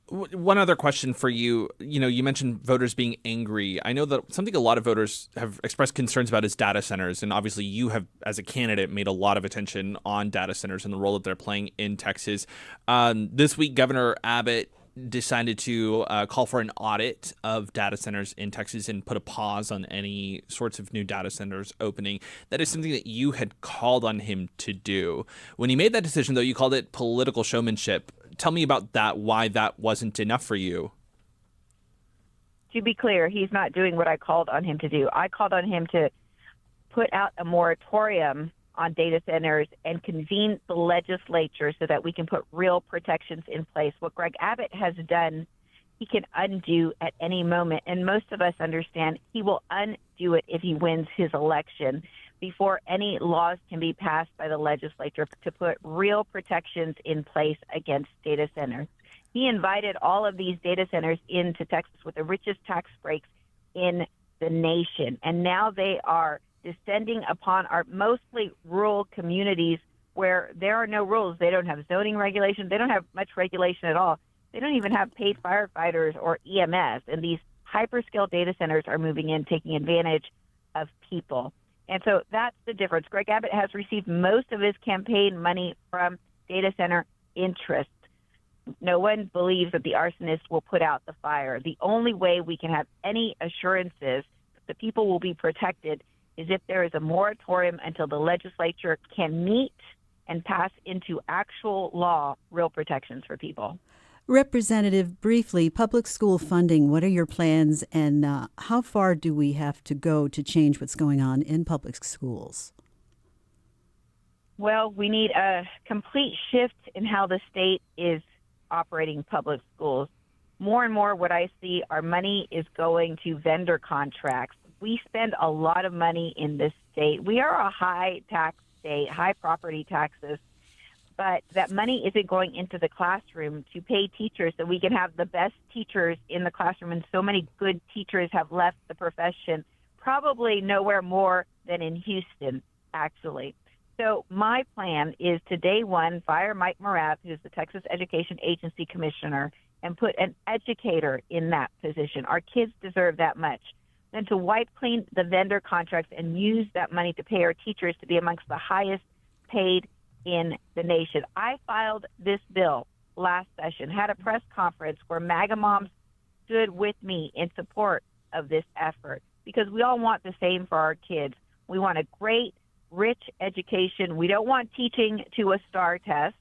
One other question for you. You mentioned voters being angry. I know that something a lot of voters have expressed concerns about is data centers. And obviously you have, as a candidate, made a lot of attention on data centers and the role that they're playing in Texas. This week, Governor Abbott decided to call for an audit of data centers in Texas and put a pause on any sorts of new data centers opening. That is something that you had called on him to do. When he made that decision, though, you called it political showmanship. Tell me about that, why that wasn't enough for you. To be clear, he's not doing what I called on him to do. I called on him to put out a moratorium on data centers and convene the legislature so that we can put real protections in place. What Greg Abbott has done, he can undo at any moment. And most of us understand he will undo it if he wins his election before any laws can be passed by the legislature to put real protections in place against data centers. He invited all of these data centers into Texas with the richest tax breaks in the nation. And now they are descending upon our mostly rural communities where there are no rules. They don't have zoning regulation. They don't have much regulation at all. They don't even have paid firefighters or EMS. And these hyperscale data centers are moving in, taking advantage of people. And so that's the difference. Greg Abbott has received most of his campaign money from data center interest. No one believes that the arsonist will put out the fire. The only way we can have any assurances that people will be protected is if there is a moratorium until the legislature can meet and pass into actual law real protections for people. Representative, briefly, public school funding, what are your plans, and how far do we have to go to change what's going on in public schools? Well, we need a complete shift in how the state is operating public schools. More and more what I see, our money is going to vendor contracts. We spend a lot of money in this state. We are a high tax state, high property taxes, but that money isn't going into the classroom to pay teachers so we can have the best teachers in the classroom. And so many good teachers have left the profession, probably nowhere more than in Houston, actually. So my plan is to day one, fire Mike Morath, who's the Texas Education Agency Commissioner, and put an educator in that position. Our kids deserve that much. Then to wipe clean the vendor contracts and use that money to pay our teachers to be amongst the highest paid in the nation. I filed this bill last session, had a press conference where MAGA moms stood with me in support of this effort, because we all want the same for our kids. We want a great, rich education. We don't want teaching to a STAR test.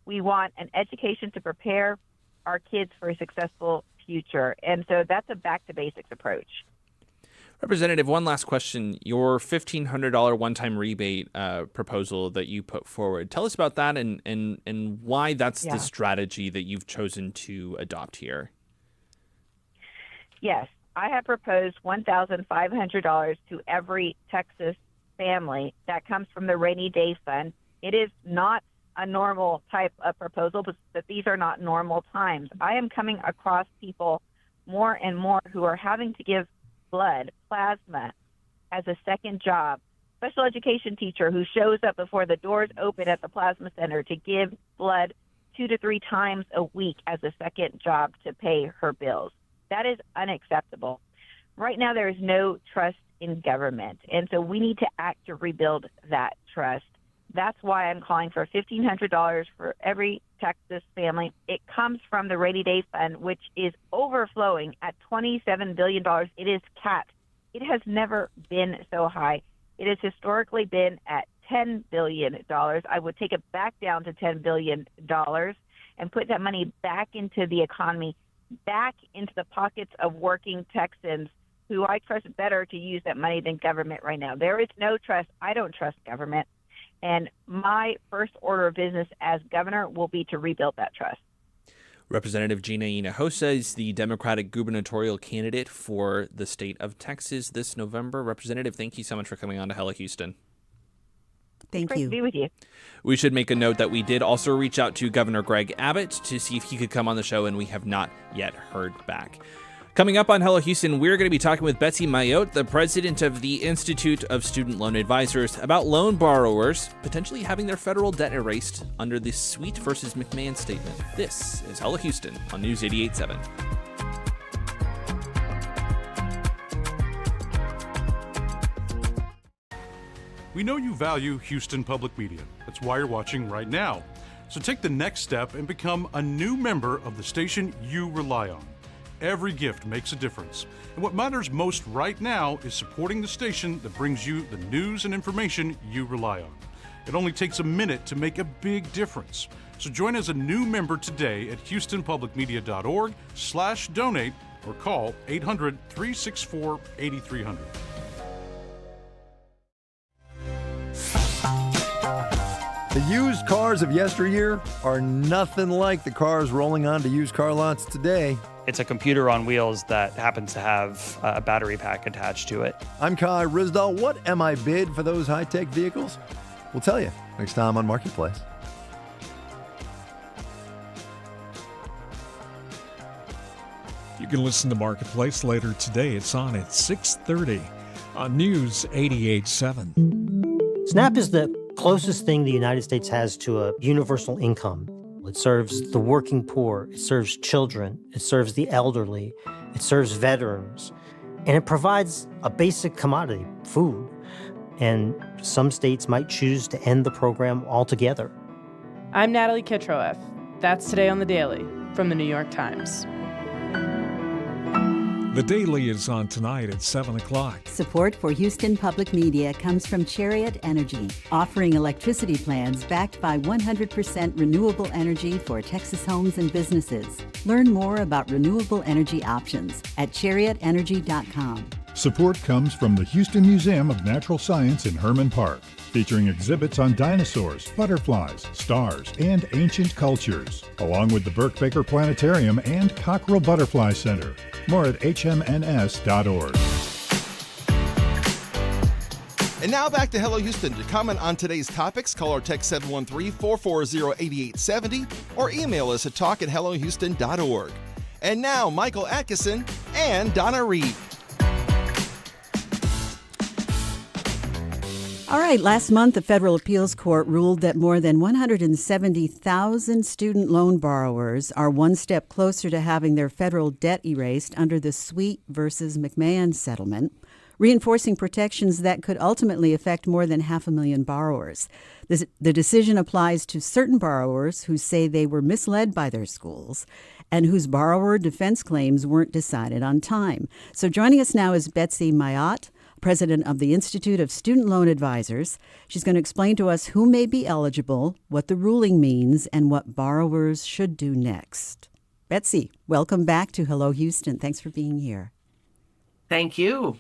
We want an education to prepare our kids for a successful future. And so that's a back-to-basics approach. Representative, one last question. Your $1,500 one-time rebate proposal that you put forward. Tell us about that and why that's the strategy that you've chosen to adopt here. Yes, I have proposed $1,500 to every Texas family that comes from the Rainy Day Fund. It is not a normal type of proposal, but these are not normal times. I am coming across people more and more who are having to give blood, plasma, as a second job. Special education teacher who shows up before the doors open at the plasma center to give blood 2 to 3 times a week as a second job to pay her bills. That is unacceptable. Right now, there is no trust in government, and so we need to act to rebuild that trust. That's why I'm calling for $1,500 for every Texas family. It comes from the Rainy Day Fund, which is overflowing at $27 billion. It is capped. It has never been so high. It has historically been at $10 billion. I would take it back down to $10 billion and put that money back into the economy, back into the pockets of working Texans who I trust better to use that money than government right now. There is no trust. I don't trust government. And my first order of business as governor will be to rebuild that trust. Representative Gina Hinojosa is the Democratic gubernatorial candidate for the state of Texas this November. Representative, thank you so much for coming on to Hello Houston. Thank Great you. to be with you. We should make a note that we did also reach out to Governor Greg Abbott to see if he could come on the show, and we have not yet heard back. Coming up on Hello Houston, we're going to be talking with Betsy Mayotte, the president of the Institute of Student Loan Advisors, about loan borrowers potentially having their federal debt erased under the Sweet versus McMahon statement. This is Hello Houston on News 88.7. We know you value Houston Public Media. That's why you're watching right now. So take the next step and become a new member of the station you rely on. Every gift makes a difference. And what matters most right now is supporting the station that brings you the news and information you rely on. It only takes a minute to make a big difference. So join as a new member today at houstonpublicmedia.org/donate or call 800-364-8300. The used cars of yesteryear are nothing like the cars rolling onto used car lots today. It's a computer on wheels that happens to have a battery pack attached to it. I'm Kai Risdall. What am I bid for those high-tech vehicles? We'll tell you next time on Marketplace. You can listen to Marketplace later today. It's on at 6:30 on News 88.7. SNAP is the closest thing the United States has to a universal income. It serves the working poor, it serves children, it serves the elderly, it serves veterans, and it provides a basic commodity, food. And some states might choose to end the program altogether. I'm Natalie Kitroeff. That's Today on the Daily from the New York Times. The Daily is on tonight at 7 o'clock. Support for Houston Public Media comes from Chariot Energy, offering electricity plans backed by 100% renewable energy for Texas homes and businesses. Learn more about renewable energy options at chariotenergy.com. Support comes from the Houston Museum of Natural Science in Herman Park, featuring exhibits on dinosaurs, butterflies, stars, and ancient cultures, along with the Burke Baker Planetarium and Cockrell Butterfly Center. More at hmns.org. And now back to Hello Houston. To comment on today's topics, call or text 713-440-8870 or email us at talk@hellohouston.org. And now, Michael Adkison and Donna Reed. All right, last month, the Federal Appeals Court ruled that more than 170,000 student loan borrowers are one step closer to having their federal debt erased under the Sweet versus McMahon settlement, reinforcing protections that could ultimately affect more than 500,000 borrowers. The decision applies to certain borrowers who say they were misled by their schools and whose borrower defense claims weren't decided on time. So joining us now is Betsy Mayotte, president of the Institute of Student Loan Advisors. She's going to explain to us who may be eligible, what the ruling means, and what borrowers should do next. Betsy, welcome back to Hello Houston. Thanks for being here. Thank you.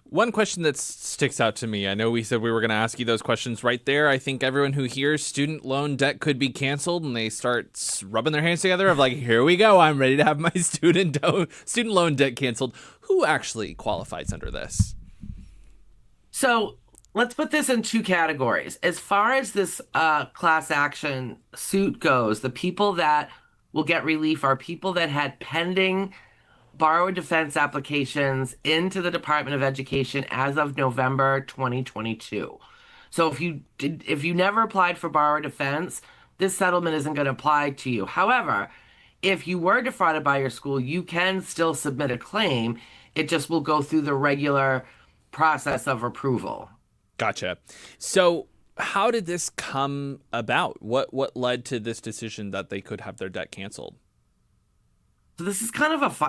One question that sticks out to me, I know we said we were going to ask you those questions right there. I think everyone who hears student loan debt could be canceled and they start rubbing their hands together of like, here we go, I'm ready to have my student loan debt canceled. Who actually qualifies under this? So let's put this in two categories. As far as this class action suit goes, the people that will get relief are people that had pending borrower defense applications into the Department of Education as of November 2022. So if you never applied for borrower defense, this settlement isn't going to apply to you. However, if you were defrauded by your school, you can still submit a claim. It just will go through the regular process of approval. Gotcha. So how did this come about? What led to this decision that they could have their debt canceled? So this is kind of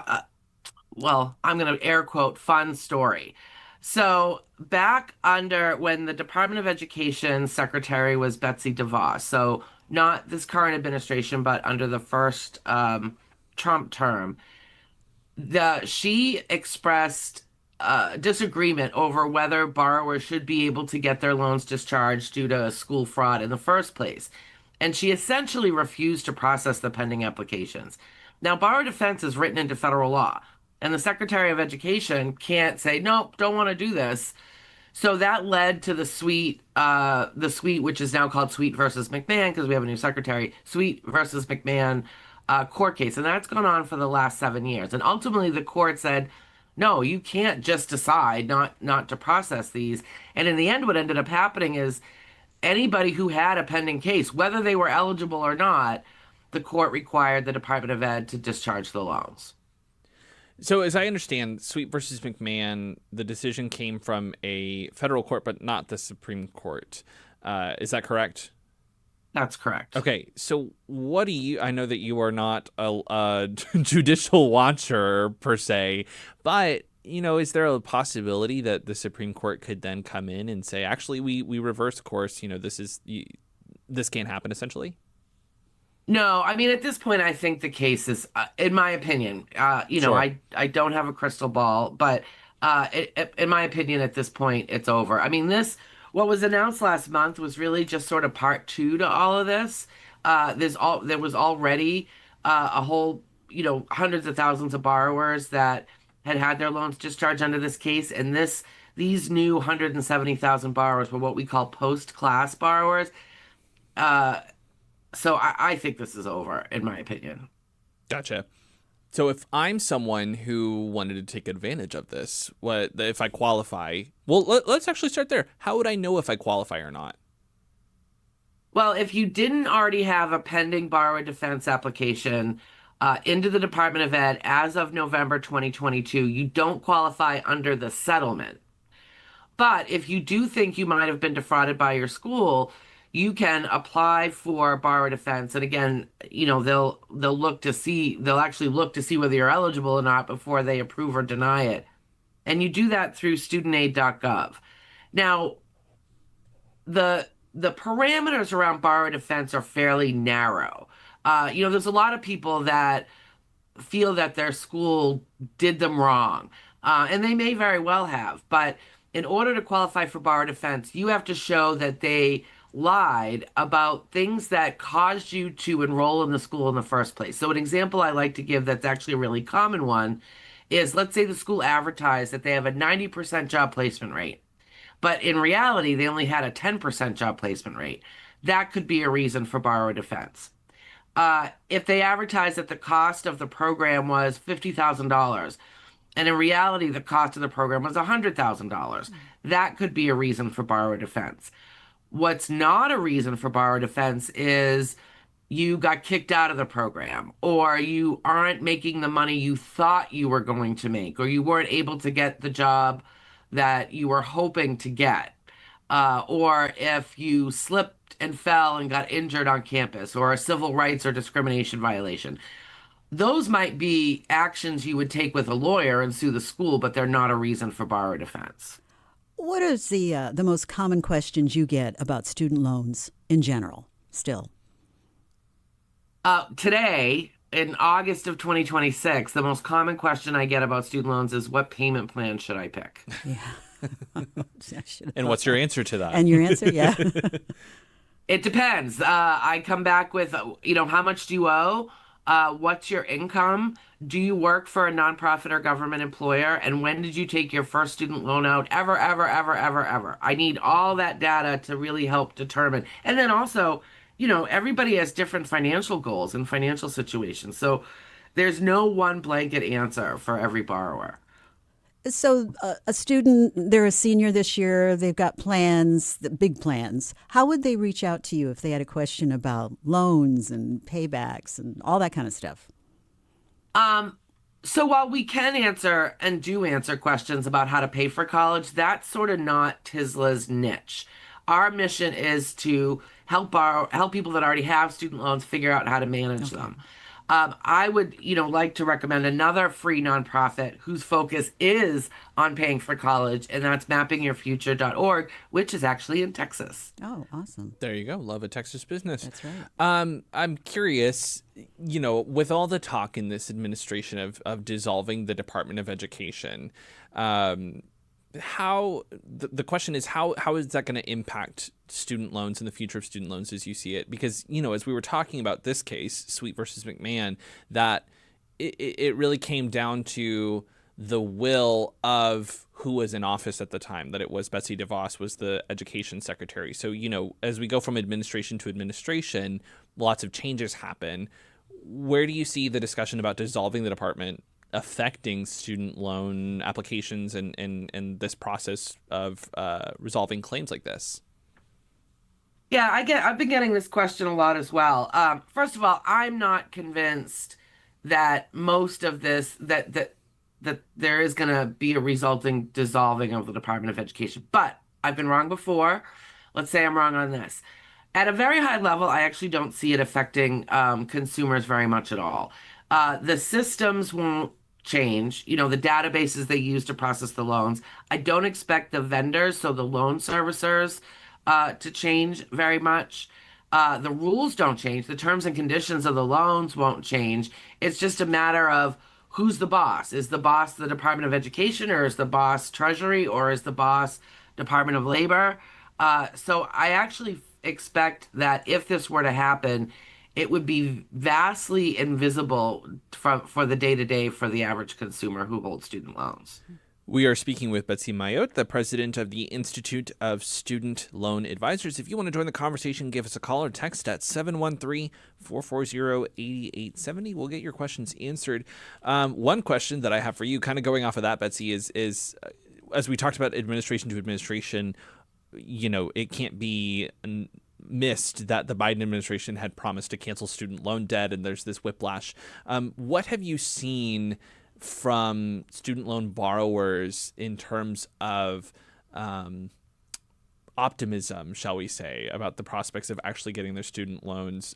well, I'm going to air quote, fun story. So back under when the Department of Education secretary was Betsy DeVos, so not this current administration, but under the first Trump term, she expressed disagreement over whether borrowers should be able to get their loans discharged due to school fraud in the first place. And she essentially refused to process the pending applications. Now, borrower defense is written into federal law, and the Secretary of Education can't say, nope, don't want to do this. So that led to the Sweet, which is now called Sweet versus McMahon, because we have a new secretary, Sweet versus McMahon court case. And that's gone on for the last 7 years. And ultimately, the court said, no, you can't just decide not to process these. And in the end, what ended up happening is anybody who had a pending case, whether they were eligible or not, the court required the Department of Ed to discharge the loans. So as I understand, Sweet versus McMahon, the decision came from a federal court, but not the Supreme Court. Is that correct? That's correct. Okay, so what do you, I know that you are not a judicial watcher per se, but, you know, is there a possibility that the Supreme Court could then come in and say, actually, we reverse course, you know, this can't happen essentially? No, I mean, at this point, I think the case is, in my opinion, you know, Sure. I don't have a crystal ball, but in my opinion, at this point, it's over. I mean, what was announced last month was really just sort of part two to all of this. There was already a whole, you know, hundreds of thousands of borrowers that had their loans discharged under this case, and these new 170,000 borrowers were what we call post-class borrowers. So I think this is over, in my opinion. Gotcha. So if I'm someone who wanted to take advantage of this, if I qualify? Well, let's actually start there. How would I know if I qualify or not? Well, if you didn't already have a pending borrower defense application into the Department of Ed as of November 2022, you don't qualify under the settlement. But if you do think you might have been defrauded by your school, you can apply for borrower defense. And again, you know, they'll actually look to see whether you're eligible or not before they approve or deny it. And you do that through studentaid.gov. Now, the parameters around borrower defense are fairly narrow. You know, there's a lot of people that feel that their school did them wrong, and they may very well have. But in order to qualify for borrower defense, you have to show that they lied about things that caused you to enroll in the school in the first place. So an example I like to give that's actually a really common one is, let's say the school advertised that they have a 90% job placement rate, but in reality, they only had a 10% job placement rate. That could be a reason for borrower defense. If they advertised that the cost of the program was $50,000, and in reality, the cost of the program was $100,000, that could be a reason for borrower defense. What's not a reason for borrower defense is you got kicked out of the program, or you aren't making the money you thought you were going to make, or you weren't able to get the job that you were hoping to get, or if you slipped and fell and got injured on campus, or a civil rights or discrimination violation. Those might be actions you would take with a lawyer and sue the school, but they're not a reason for borrower defense. What is the most common questions you get about student loans in general still? Today, in August of 2026, the most common question I get about student loans is, what payment plan should I pick? Yeah. And what's your answer to that? And your answer, yeah. It depends. I come back with, you know, how much do you owe? What's your income? Do you work for a nonprofit or government employer? And when did you take your first student loan out? Ever. I need all that data to really help determine. And then also, you know, everybody has different financial goals and financial situations. So there's no one blanket answer for every borrower. So a student, they're a senior this year, they've got plans, the big plans. How would they reach out to you if they had a question about loans and paybacks and all that kind of stuff? So while we can answer and do answer questions about how to pay for college, that's sort of not TISLA's niche. Our mission is to help people that already have student loans figure out how to manage them. I would, like to recommend another free nonprofit whose focus is on paying for college, and that's mappingyourfuture.org, which is actually in Texas. Oh, awesome. There you go. Love a Texas business. That's right. I'm curious, with all the talk in this administration of dissolving the Department of Education, the question is how is that going to impact student loans and the future of student loans as you see it? Because, as we were talking about this case, Sweet versus McMahon, that it really came down to the will of who was in office at the time, that it was Betsy DeVos was the education secretary. So, as we go from administration to administration, lots of changes happen. Where do you see the discussion about dissolving the department affecting student loan applications and this process of resolving claims like this? Yeah, I've been getting this question a lot as well. First of all, I'm not convinced that most of this that there is going to be a resulting dissolving of the Department of Education. But I've been wrong before. Let's say I'm wrong on this. At a very high level, I actually don't see it affecting consumers very much at all. The systems won't change, the databases they use to process the loans. I don't expect the vendors, so the loan servicers, to change very much. The rules don't change. The terms and conditions of the loans won't change. It's just a matter of who's the boss. Is the boss the Department of Education, or is the boss Treasury, or is the boss Department of Labor? So I actually expect that if this were to happen, it would be vastly invisible for the day-to-day for the average consumer who holds student loans. We are speaking with Betsy Mayotte, the president of the Institute of Student Loan Advisors. If you want to join the conversation, give us a call or text at 713-440-8870. We'll get your questions answered. One question that I have for you, kind of going off of that, Betsy, is as we talked about administration to administration, it can't be missed that the Biden administration had promised to cancel student loan debt, and there's this whiplash. What have you seen from student loan borrowers in terms of optimism, shall we say, about the prospects of actually getting their student loans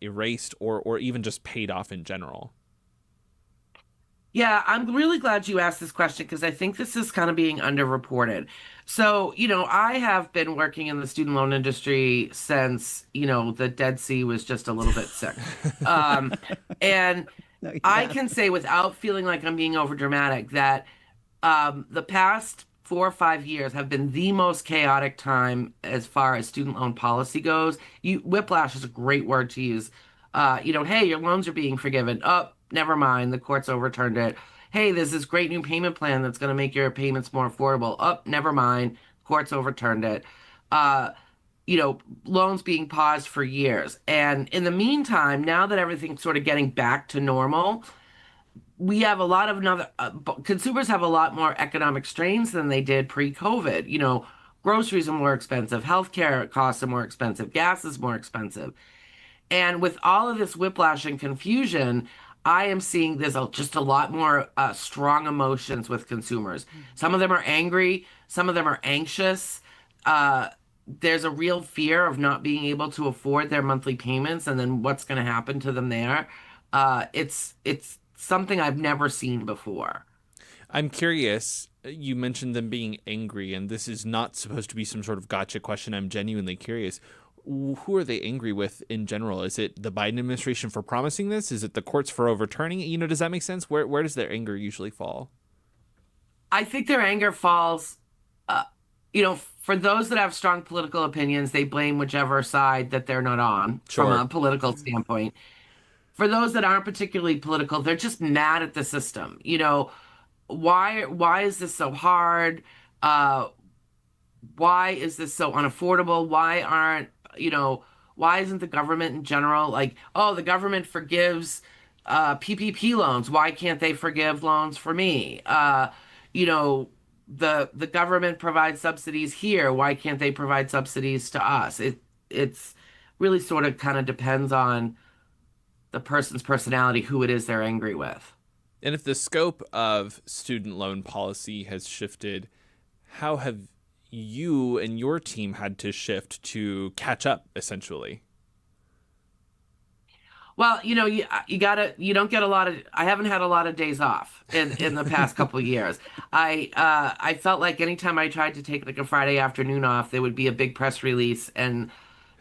erased or even just paid off in general? Yeah, I'm really glad you asked this question because I think this is kind of being underreported. So, I have been working in the student loan industry since, the Dead Sea was just a little bit sick. And I can say without feeling like I'm being overdramatic that the past 4 or 5 years have been the most chaotic time as far as student loan policy goes. Whiplash is a great word to use. Hey, your loans are being forgiven. Oh, never mind, the courts overturned it. Hey, there's this great new payment plan that's going to make your payments more affordable. Oh, never mind, courts overturned it. Loans being paused for years. And in the meantime, now that everything's sort of getting back to normal, we have a lot of consumers have a lot more economic strains than they did pre-COVID. Groceries are more expensive, healthcare costs are more expensive, gas is more expensive. And with all of this whiplash and confusion, I am seeing there's just a lot more strong emotions with consumers. Some of them are angry. Some of them are anxious. There's a real fear of not being able to afford their monthly payments and then what's going to happen to them there. It's something I've never seen before. I'm curious. You mentioned them being angry, and this is not supposed to be some sort of gotcha question. I'm genuinely curious. Who are they angry with in general? Is it the Biden administration for promising this? Is it the courts for overturning it? Does that make sense? Where does their anger usually fall? I think their anger falls, for those that have strong political opinions, they blame whichever side that they're not on from a political standpoint. For those that aren't particularly political, they're just mad at the system. Why is this so hard? Why is this so unaffordable? Why isn't the government in general the government forgives PPP loans. Why can't they forgive loans for me? You know, the government provides subsidies here. Why can't they provide subsidies to us? It's really sort of kind of depends on the person's personality, who it is they're angry with. And if the scope of student loan policy has shifted, how have you and your team had to shift to catch up, essentially? Well, you know, you don't get a lot of, I haven't had a lot of days off in the past couple of years. I felt like anytime I tried to take like a Friday afternoon off, there would be a big press release and,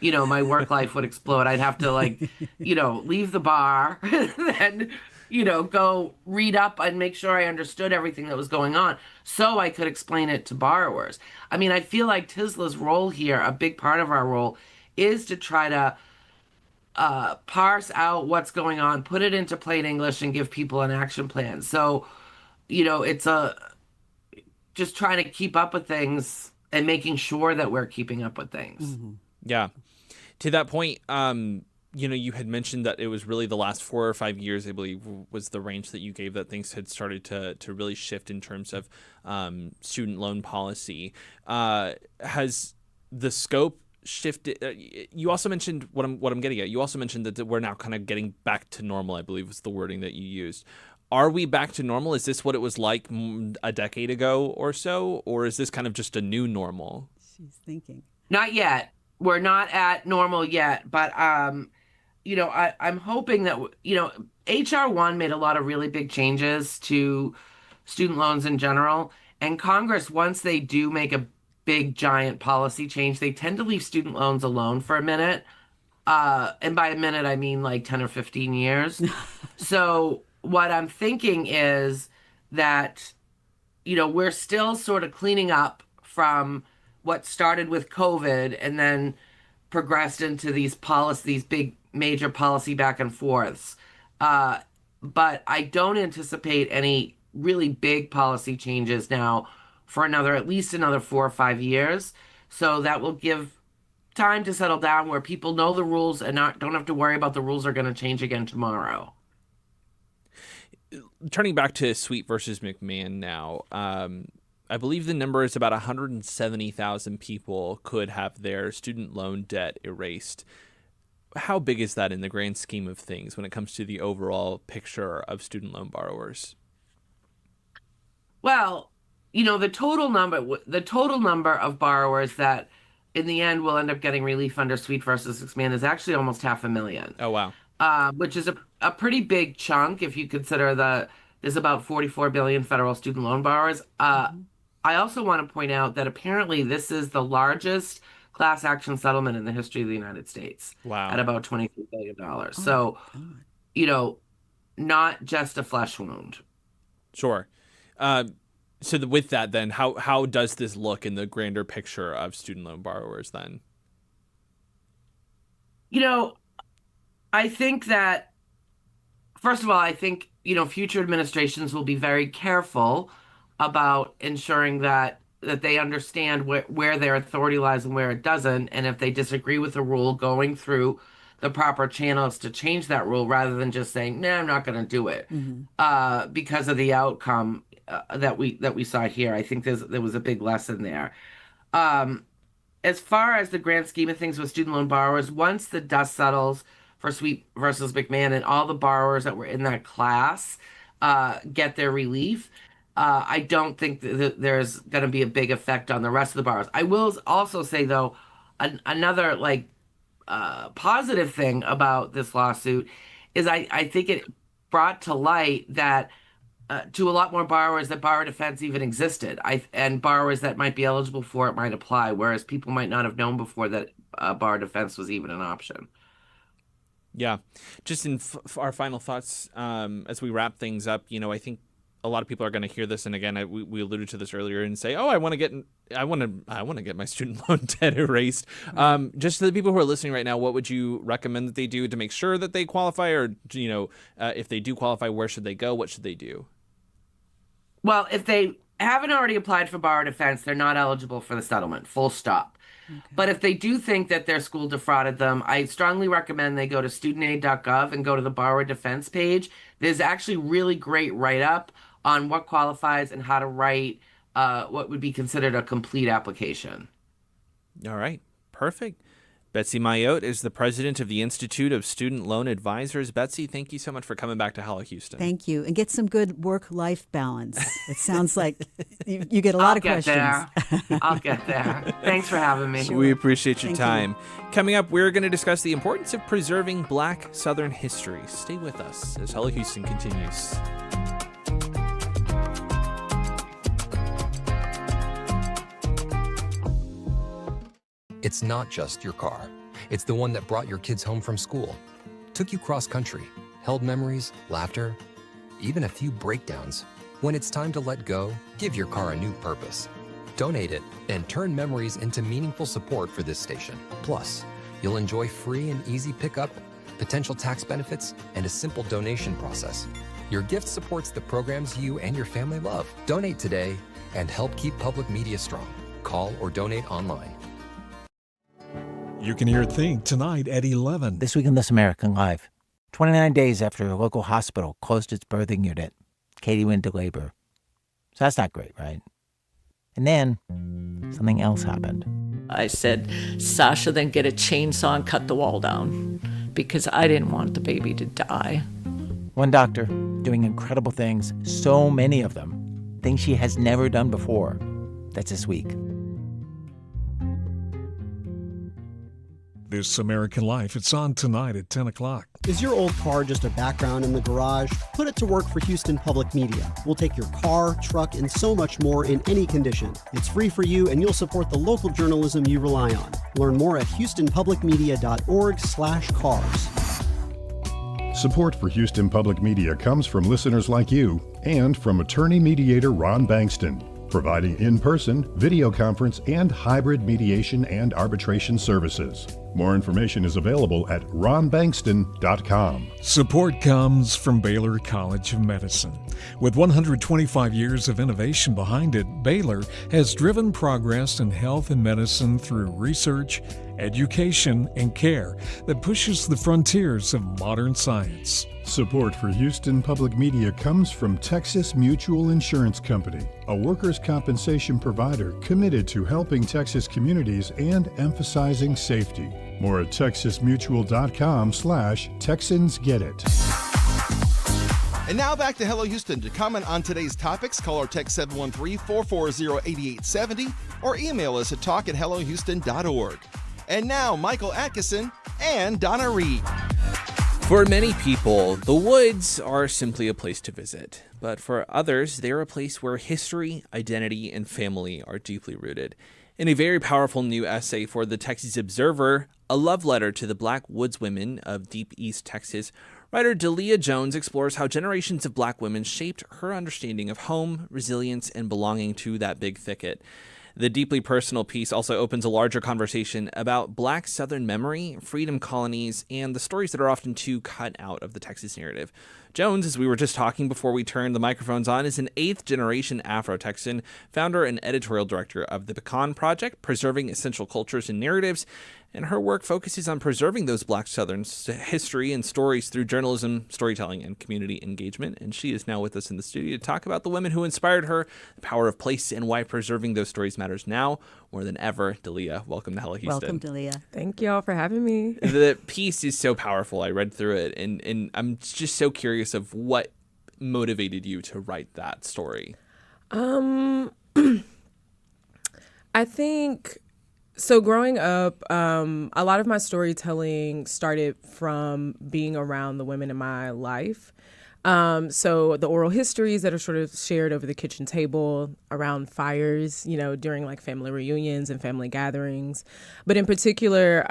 you know, my work life would explode. I'd have to like, you know, leave the bar and, you know, go read up and make sure I understood everything that was going on so I could explain it to borrowers. I mean, I feel like TSLA's role here, a big part of our role, is to try to parse out what's going on, put it into plain English, and give people an action plan. So, you know, it's just trying to keep up with things and making sure that we're keeping up with things. Mm-hmm. Yeah. To that point, you know, you had mentioned that it was really the last 4 or 5 years, I believe, was the range that you gave that things had started to really shift in terms of student loan policy. Has the scope shifted? You also mentioned what I'm getting at. You also mentioned that we're now kind of getting back to normal, I believe was the wording that you used. Are we back to normal? Is this what it was like a decade ago or so? Or is this kind of just a new normal? She's thinking. Not yet. We're not at normal yet, but you know, I'm hoping that, you know, HR 1 made a lot of really big changes to student loans in general. And Congress, once they do make a big, giant policy change, they tend to leave student loans alone for a minute. And by a minute, I mean like 10 or 15 years. So what I'm thinking is that, you know, we're still sort of cleaning up from what started with COVID and then progressed into these big major policy back and forths. But I don't anticipate any really big policy changes now for at least another 4 or 5 years. So that will give time to settle down where people know the rules and don't have to worry about the rules are going to change again tomorrow. Turning back to Sweet versus McMahon now, I believe the number is about 170,000 people could have their student loan debt erased. How big is that in the grand scheme of things when it comes to the overall picture of student loan borrowers? Well, you know, the total number of borrowers that in the end will end up getting relief under Sweet versus McMahon is actually almost 500,000. Oh, wow. Which is a pretty big chunk if you consider there's about 44 billion federal student loan borrowers. I also want to point out that apparently this is the largest class action settlement in the history of the United States. Wow. At about $23 billion. So, you know, not just a flesh wound. Sure. So with that, then, how does this look in the grander picture of student loan borrowers then? You know, I think that, first of all, I think, you know, future administrations will be very careful about ensuring that they understand where their authority lies and where it doesn't. And if they disagree with the rule, going through the proper channels to change that rule rather than just saying, nah, I'm not going to do it because of the outcome that we saw here. I think there was a big lesson there. As far as the grand scheme of things with student loan borrowers, once the dust settles for Sweet versus McMahon and all the borrowers that were in that class get their relief, I don't think that there's going to be a big effect on the rest of the borrowers. I will also say, though, another positive thing about this lawsuit is I think it brought to light that to a lot more borrowers that borrower defense even existed, and borrowers that might be eligible for it might apply, whereas people might not have known before that borrower defense was even an option. Yeah. Just in our final thoughts as we wrap things up, you know, I think a lot of people are going to hear this, and again, we alluded to this earlier, and say, "Oh, I want to get my student loan debt erased." Just to the people who are listening right now, what would you recommend that they do to make sure that they qualify, or you know, if they do qualify, where should they go? What should they do? Well, if they haven't already applied for borrower defense, they're not eligible for the settlement. Full stop. But if they do think that their school defrauded them, I strongly recommend they go to studentaid.gov and go to the borrower defense page. There's actually really great write-up on what qualifies and how to write what would be considered a complete application. All right, perfect. Betsy Mayotte is the president of the Institute of Student Loan Advisors. Betsy, thank you so much for coming back to Hello Houston. Thank you. And get some good work-life balance. It sounds like you get a lot of questions. I'll get there. Thanks for having me. We appreciate your time. Coming up, we're going to discuss the importance of preserving Black Southern history. Stay with us as Hello Houston continues. It's not just your car. It's the one that brought your kids home from school, took you cross-country, held memories, laughter, even a few breakdowns. When it's time to let go, give your car a new purpose. Donate it and turn memories into meaningful support for this station. Plus, you'll enjoy free and easy pickup, potential tax benefits, and a simple donation process. Your gift supports the programs you and your family love. Donate today and help keep public media strong. Call or donate online. You can hear Think tonight at 11. This week on This American Life, 29 days after a local hospital closed its birthing unit, Katie went into labor. So that's not great, right? And then something else happened. I said, Sasha, then get a chainsaw and cut the wall down because I didn't want the baby to die. One doctor doing incredible things, so many of them, things she has never done before. That's this week. This American Life, it's on tonight at 10 o'clock. Is your old car just a background in the garage? Put it to work for Houston Public Media. We'll take your car, truck, and so much more in any condition. It's free for you, and you'll support the local journalism you rely on. Learn more at houstonpublicmedia.org/cars. Support for Houston Public Media comes from listeners like you and from attorney mediator Ron Bankston, providing in-person, video conference, and hybrid mediation and arbitration services. More information is available at ronbankston.com. Support comes from Baylor College of Medicine. With 125 years of innovation behind it, Baylor has driven progress in health and medicine through research, education, and care that pushes the frontiers of modern science. Support for Houston Public Media comes from Texas Mutual Insurance Company, a workers' compensation provider committed to helping Texas communities and emphasizing safety. More at texasmutual.com/TexansGetIt. And now back to Hello Houston. To comment on today's topics, call or text 713-440-8870 or email us at talk@hellohouston.org. And now, Michael Adkison and Donna Reed. For many people, the woods are simply a place to visit. But for others, they're a place where history, identity, and family are deeply rooted. In a very powerful new essay for the Texas Observer, A Love Letter to the Black Woodswomen of Deep East Texas, writer DaLyah Jones explores how generations of Black women shaped her understanding of home, resilience, and belonging to that big thicket. The deeply personal piece also opens a larger conversation about Black Southern memory, freedom colonies, and the stories that are often too cut out of the Texas narrative. Jones, as we were just talking before we turned the microphones on, is an 8th-generation Afro-Texan, founder and editorial director of the Pecan Project, Preserving Essential Cultures and Narratives, and her work focuses on preserving those Black Southern history and stories through journalism, storytelling, and community engagement. And she is now with us in the studio to talk about the women who inspired her, the power of place, and why preserving those stories matters now more than ever. DaLyah, welcome to Hello Houston. Welcome, DaLyah. Thank you all for having me. The piece is so powerful. I read through it, and I'm just so curious of what motivated you to write that story. I think... So growing up, a lot of my storytelling started from being around the women in my life. So the oral histories that are sort of shared over the kitchen table, around fires, you know, during like family reunions and family gatherings. But in particular,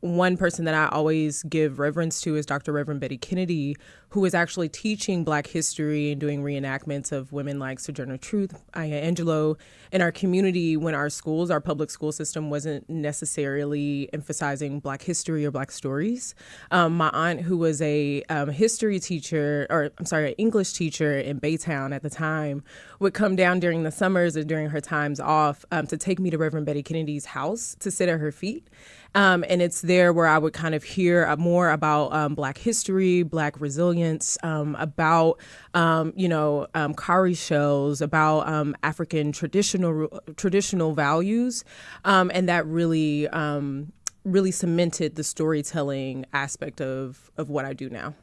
one person that I always give reverence to is Dr. Reverend Betty Kennedy, who is actually teaching Black history and doing reenactments of women like Sojourner Truth, Maya Angelou in our community when our schools, our public school system wasn't necessarily emphasizing Black history or Black stories. My aunt, who was a history teacher or an English teacher in Baytown at the time, would come down during the summers or during her times off to take me to Reverend Betty Kennedy's house to sit at her feet. And it's there where I would kind of hear more about Black history, Black resilience, about, cowrie shells, about African traditional values. And that really cemented the storytelling aspect of what I do now.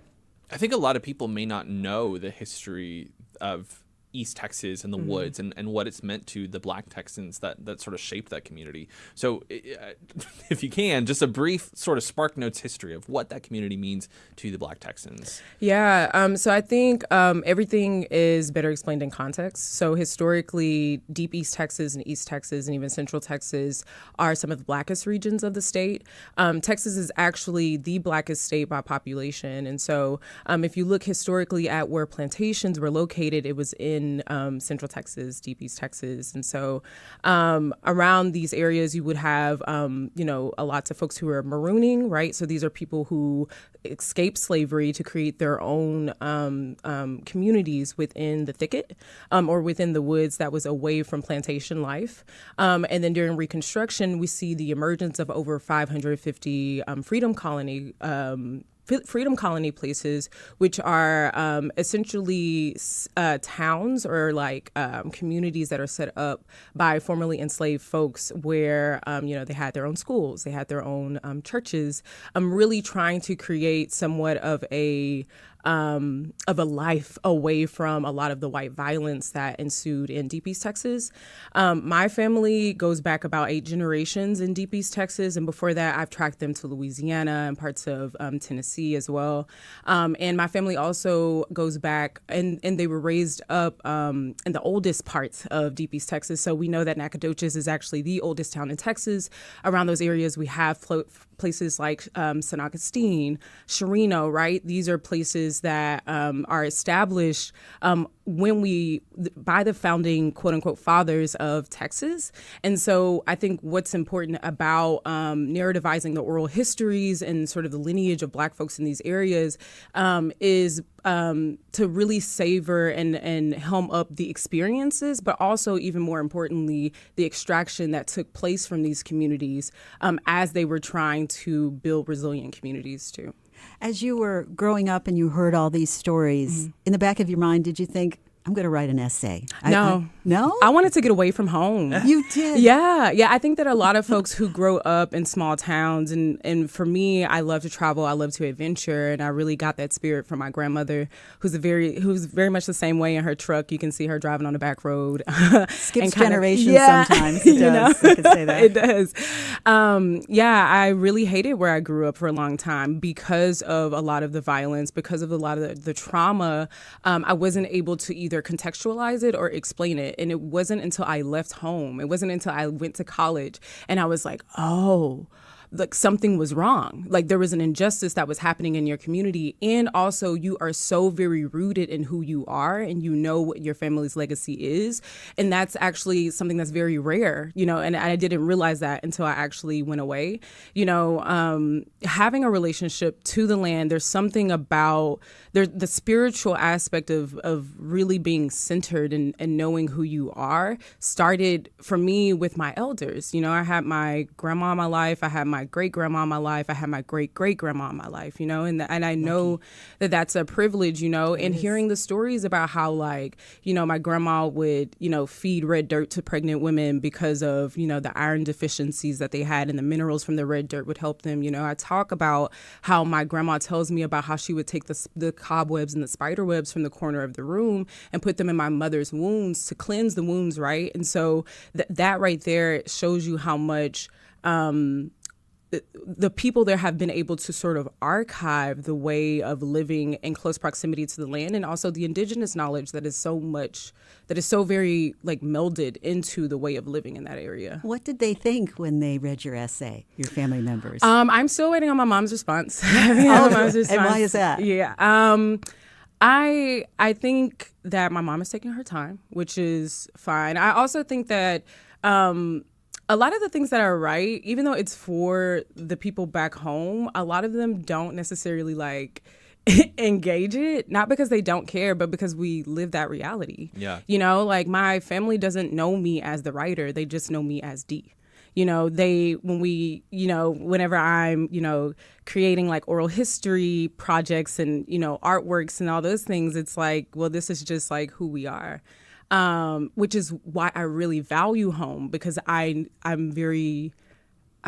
I think a lot of people may not know the history of East Texas and the woods and what it's meant to the Black Texans that sort of shaped that community. So if you can, just a brief sort of Spark Notes history of what that community means to the Black Texans. Yeah, so I think everything is better explained in context. So historically, deep East Texas and East Texas and even Central Texas are some of the blackest regions of the state. Texas is actually the blackest state by population. And so if you look historically at where plantations were located, it was in Central Texas, deep East Texas. And so around these areas, you would have, lots of folks who are marooning, right? So these are people who escaped slavery to create their own communities within the thicket or within the woods that was away from plantation life. And then during Reconstruction, we see the emergence of over 550 Freedom Colony places, which are essentially towns or communities that are set up by formerly enslaved folks where, they had their own schools, they had their own churches, really trying to create somewhat of a life away from a lot of the white violence that ensued in Deep East Texas. My family goes back about 8 generations in Deep East Texas, and before that, I've tracked them to Louisiana and parts of Tennessee as well. And my family also goes back, and they were raised up in the oldest parts of Deep East Texas. So we know that Nacogdoches is actually the oldest town in Texas. Around those areas, we have places like San Augustine, Chirino, right? These are places that are established by the founding quote unquote fathers of Texas. And so I think what's important about narrativizing the oral histories and sort of the lineage of Black folks in these areas is to really savor and helm up the experiences, but also even more importantly, the extraction that took place from these communities as they were trying to build resilient communities too. As you were growing up and you heard all these stories, in the back of your mind, did you think, I'm going to write an essay? No. No? I wanted to get away from home. You did? Yeah. I think that a lot of folks who grow up in small towns, and for me, I love to travel, I love to adventure, and I really got that spirit from my grandmother, who's very much the same way in her truck. You can see her driving on the back road. Skips generations sometimes. It does. I could say that. It does. I really hated where I grew up for a long time because of a lot of the violence, because of a lot of the trauma. I wasn't able to either contextualize it or explain it. And it wasn't until I left home, it wasn't until I went to college and I was like, oh, like something was wrong. Like there was an injustice that was happening in your community. And also you are so very rooted in who you are and you know what your family's legacy is. And that's actually something that's very rare, and I didn't realize that until I actually went away. Having a relationship to the land, there's something about the spiritual aspect of really being centered and knowing who you are started for me with my elders. I had my grandma in my life. I had my great-grandma in my life. I had my great-great-grandma in my life, and I know that that's a privilege, and hearing the stories about how, my grandma would, feed red dirt to pregnant women because of, the iron deficiencies that they had and the minerals from the red dirt would help them. I talk about how my grandma tells me about how she would take the cobwebs and the spider webs from the corner of the room and put them in my mother's wounds to cleanse the wounds, right? And so that right there shows you how much the people there have been able to sort of archive the way of living in close proximity to the land, and also the indigenous knowledge that is so very melded into the way of living in that area. What did they think when they read your essay, your family members? I'm still waiting on my mom's response. And why is that? Yeah. I think that my mom is taking her time, which is fine. I also think that a lot of the things that I write, even though it's for the people back home, a lot of them don't necessarily engage it, not because they don't care, but because we live that reality. Yeah. You know, like my family doesn't know me as the writer. They just know me as D. You know, whenever I'm, creating like oral history projects and, artworks and all those things, it's like, well, this is just like who we are. Which is why I really value home, because I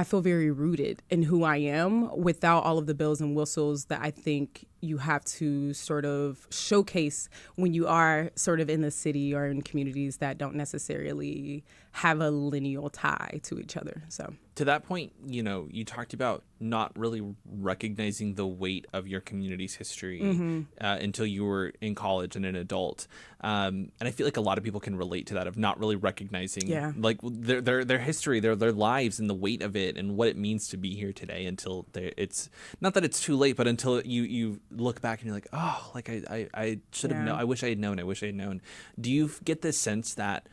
feel very rooted in who I am without all of the bells and whistles that I think you have to sort of showcase when you are sort of in the city or in communities that don't necessarily have a lineal tie to each other. So to that point, you talked about not really recognizing the weight of your community's history until you were in college and an adult. And I feel like a lot of people can relate to that, of not really recognizing like their history, their lives, and the weight of it and what it means to be here today until it's not that it's too late, but until you look back and you're like, oh, like I should have known. I wish I had known. Do you get this sense that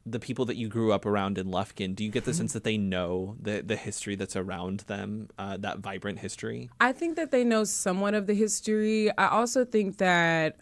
the people that you grew up around in Lufkin, do you get the sense that they know the history that's around them, that vibrant history? I think that they know somewhat of the history. I also think that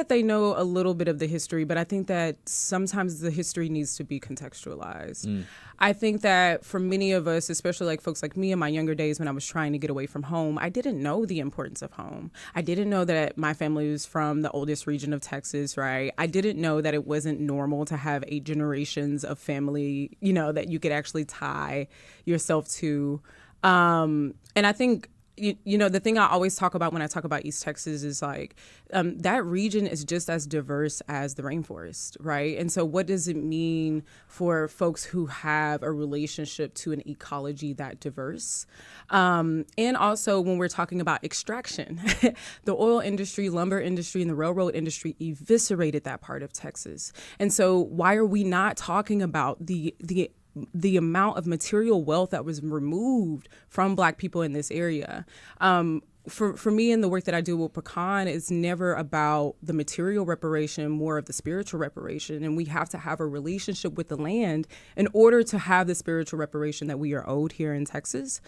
they know a little bit of the history, but I think that sometimes the history needs to be contextualized. I think that for many of us, especially like folks like me in my younger days when I was trying to get away from home, I didn't know the importance of home. I didn't know that my family was from the oldest region of Texas, right? I didn't know that it wasn't normal to have 8 generations of family, that you could actually tie yourself to. And I think the thing I always talk about when I talk about East Texas is like that region is just as diverse as the rainforest, right? And so what does it mean for folks who have a relationship to an ecology that diverse? And also when we're talking about extraction, the oil industry, lumber industry, and the railroad industry eviscerated that part of Texas. And so why are we not talking about the amount of material wealth that was removed from Black people in this area? For me and the work that I do with Pecan, it's never about the material reparation, more of the spiritual reparation. And we have to have a relationship with the land in order to have the spiritual reparation that we are owed here in Texas.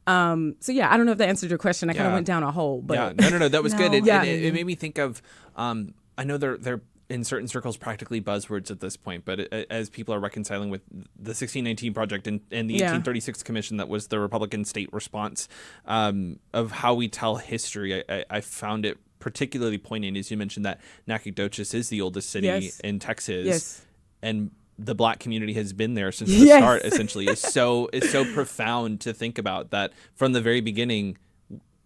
So yeah, I don't know if that answered your question. I kind of went down a hole, but no, that was good. It it made me think of, I know they're in certain circles practically buzzwords at this point, but as people are reconciling with the 1619 Project and the 1836 Commission that was the Republican state response of how we tell history, I found it particularly poignant, as you mentioned, that Nacogdoches is the oldest city in Texas, and the Black community has been there since the start. Essentially, is so profound to think about that from the very beginning.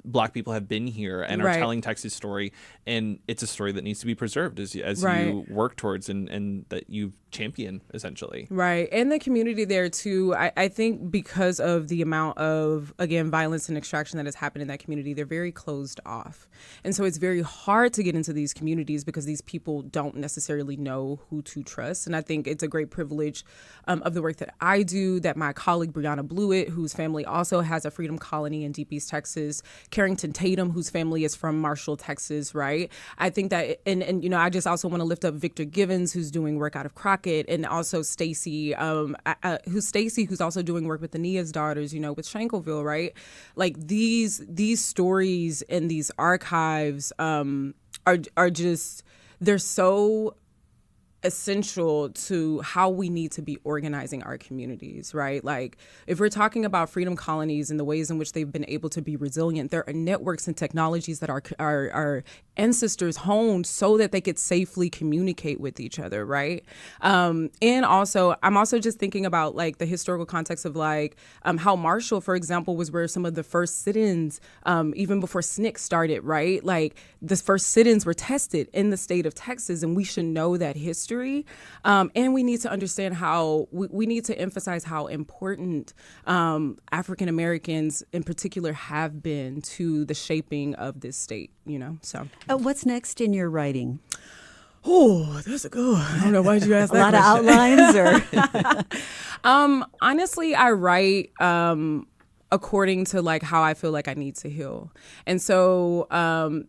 Black people have been here and are telling Texas' story, and it's a story that needs to be preserved as you work towards and that you champion, essentially. Right. And the community there, too, I think because of the amount of, again, violence and extraction that has happened in that community, they're very closed off. And so it's very hard to get into these communities because these people don't necessarily know who to trust. And I think it's a great privilege of the work that I do, that my colleague Brianna Blewett, whose family also has a freedom colony in Deep East Texas, Carrington Tatum, whose family is from Marshall, Texas, right? I think that, and I just also want to lift up Victor Givens, who's doing work out of Crockett, and also Stacy, who's also doing work with the Nia's daughters, with Shankleville, right? Like these stories and these archives are just, they're so essential to how we need to be organizing our communities, right? Like if we're talking about freedom colonies and the ways in which they've been able to be resilient, there are networks and technologies that our ancestors honed so that they could safely communicate with each other, right? And also, I'm also just thinking about like the historical context of like how Marshall, for example, was where some of the first sit-ins, even before SNCC started, right? Like the first sit-ins were tested in the state of Texas, and we should know that history. And we need to understand how we need to emphasize how important African Americans in particular have been to the shaping of this state, so. What's next in your writing? Oh, that's a good one. I don't know why did you ask that question. A lot of outlines or? Honestly, I write according to like how I feel like I need to heal. And so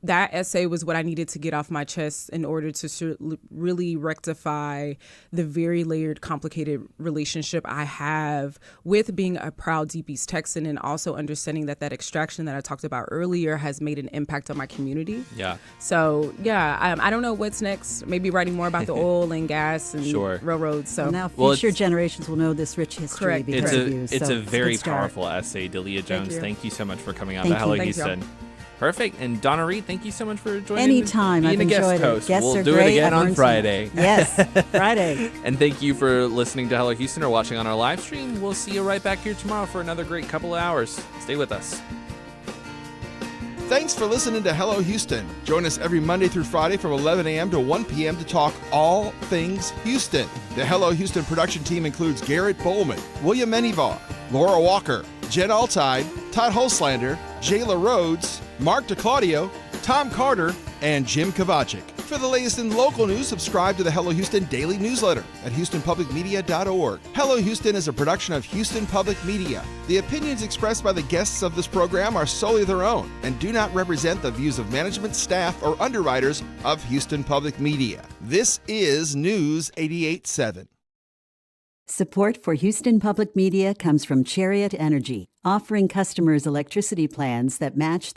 that essay was what I needed to get off my chest in order to really rectify the very layered, complicated relationship I have with being a proud Deep East Texan, and also understanding that extraction that I talked about earlier has made an impact on my community. Yeah. So I don't know what's next. Maybe writing more about the oil and gas and railroads. So well, now future generations will know this rich history. Correct. Because of you. It's So a very good start. powerful essay, DaLyah Jones. Thank you so much for coming on Thank to Hello you. Houston. Perfect. And Donna Reed, thank you so much for joining. Anytime. Being I've a guest enjoyed host. it. Guests We'll are do great. it again I've on learned Friday. Yes, Friday. And thank you for listening to Hello Houston or watching on our live stream. We'll see you right back here tomorrow for another great couple of hours. Stay with us. Thanks for listening to Hello Houston. Join us every Monday through Friday from 11 a.m. to 1 p.m. to talk all things Houston. The Hello Houston production team includes Garrett Bowman, William Menivar, Laura Walker, Jen Altide, Todd Holslander, Jayla Rhodes, Mark DeClaudio, Tom Carter, and Jim Kovacic. For the latest in local news, subscribe to the Hello Houston daily newsletter at HoustonPublicMedia.org. Hello Houston is a production of Houston Public Media. The opinions expressed by the guests of this program are solely their own and do not represent the views of management, staff, or underwriters of Houston Public Media. This is News 88.7. Support for Houston Public Media comes from Chariot Energy, offering customers electricity plans that match their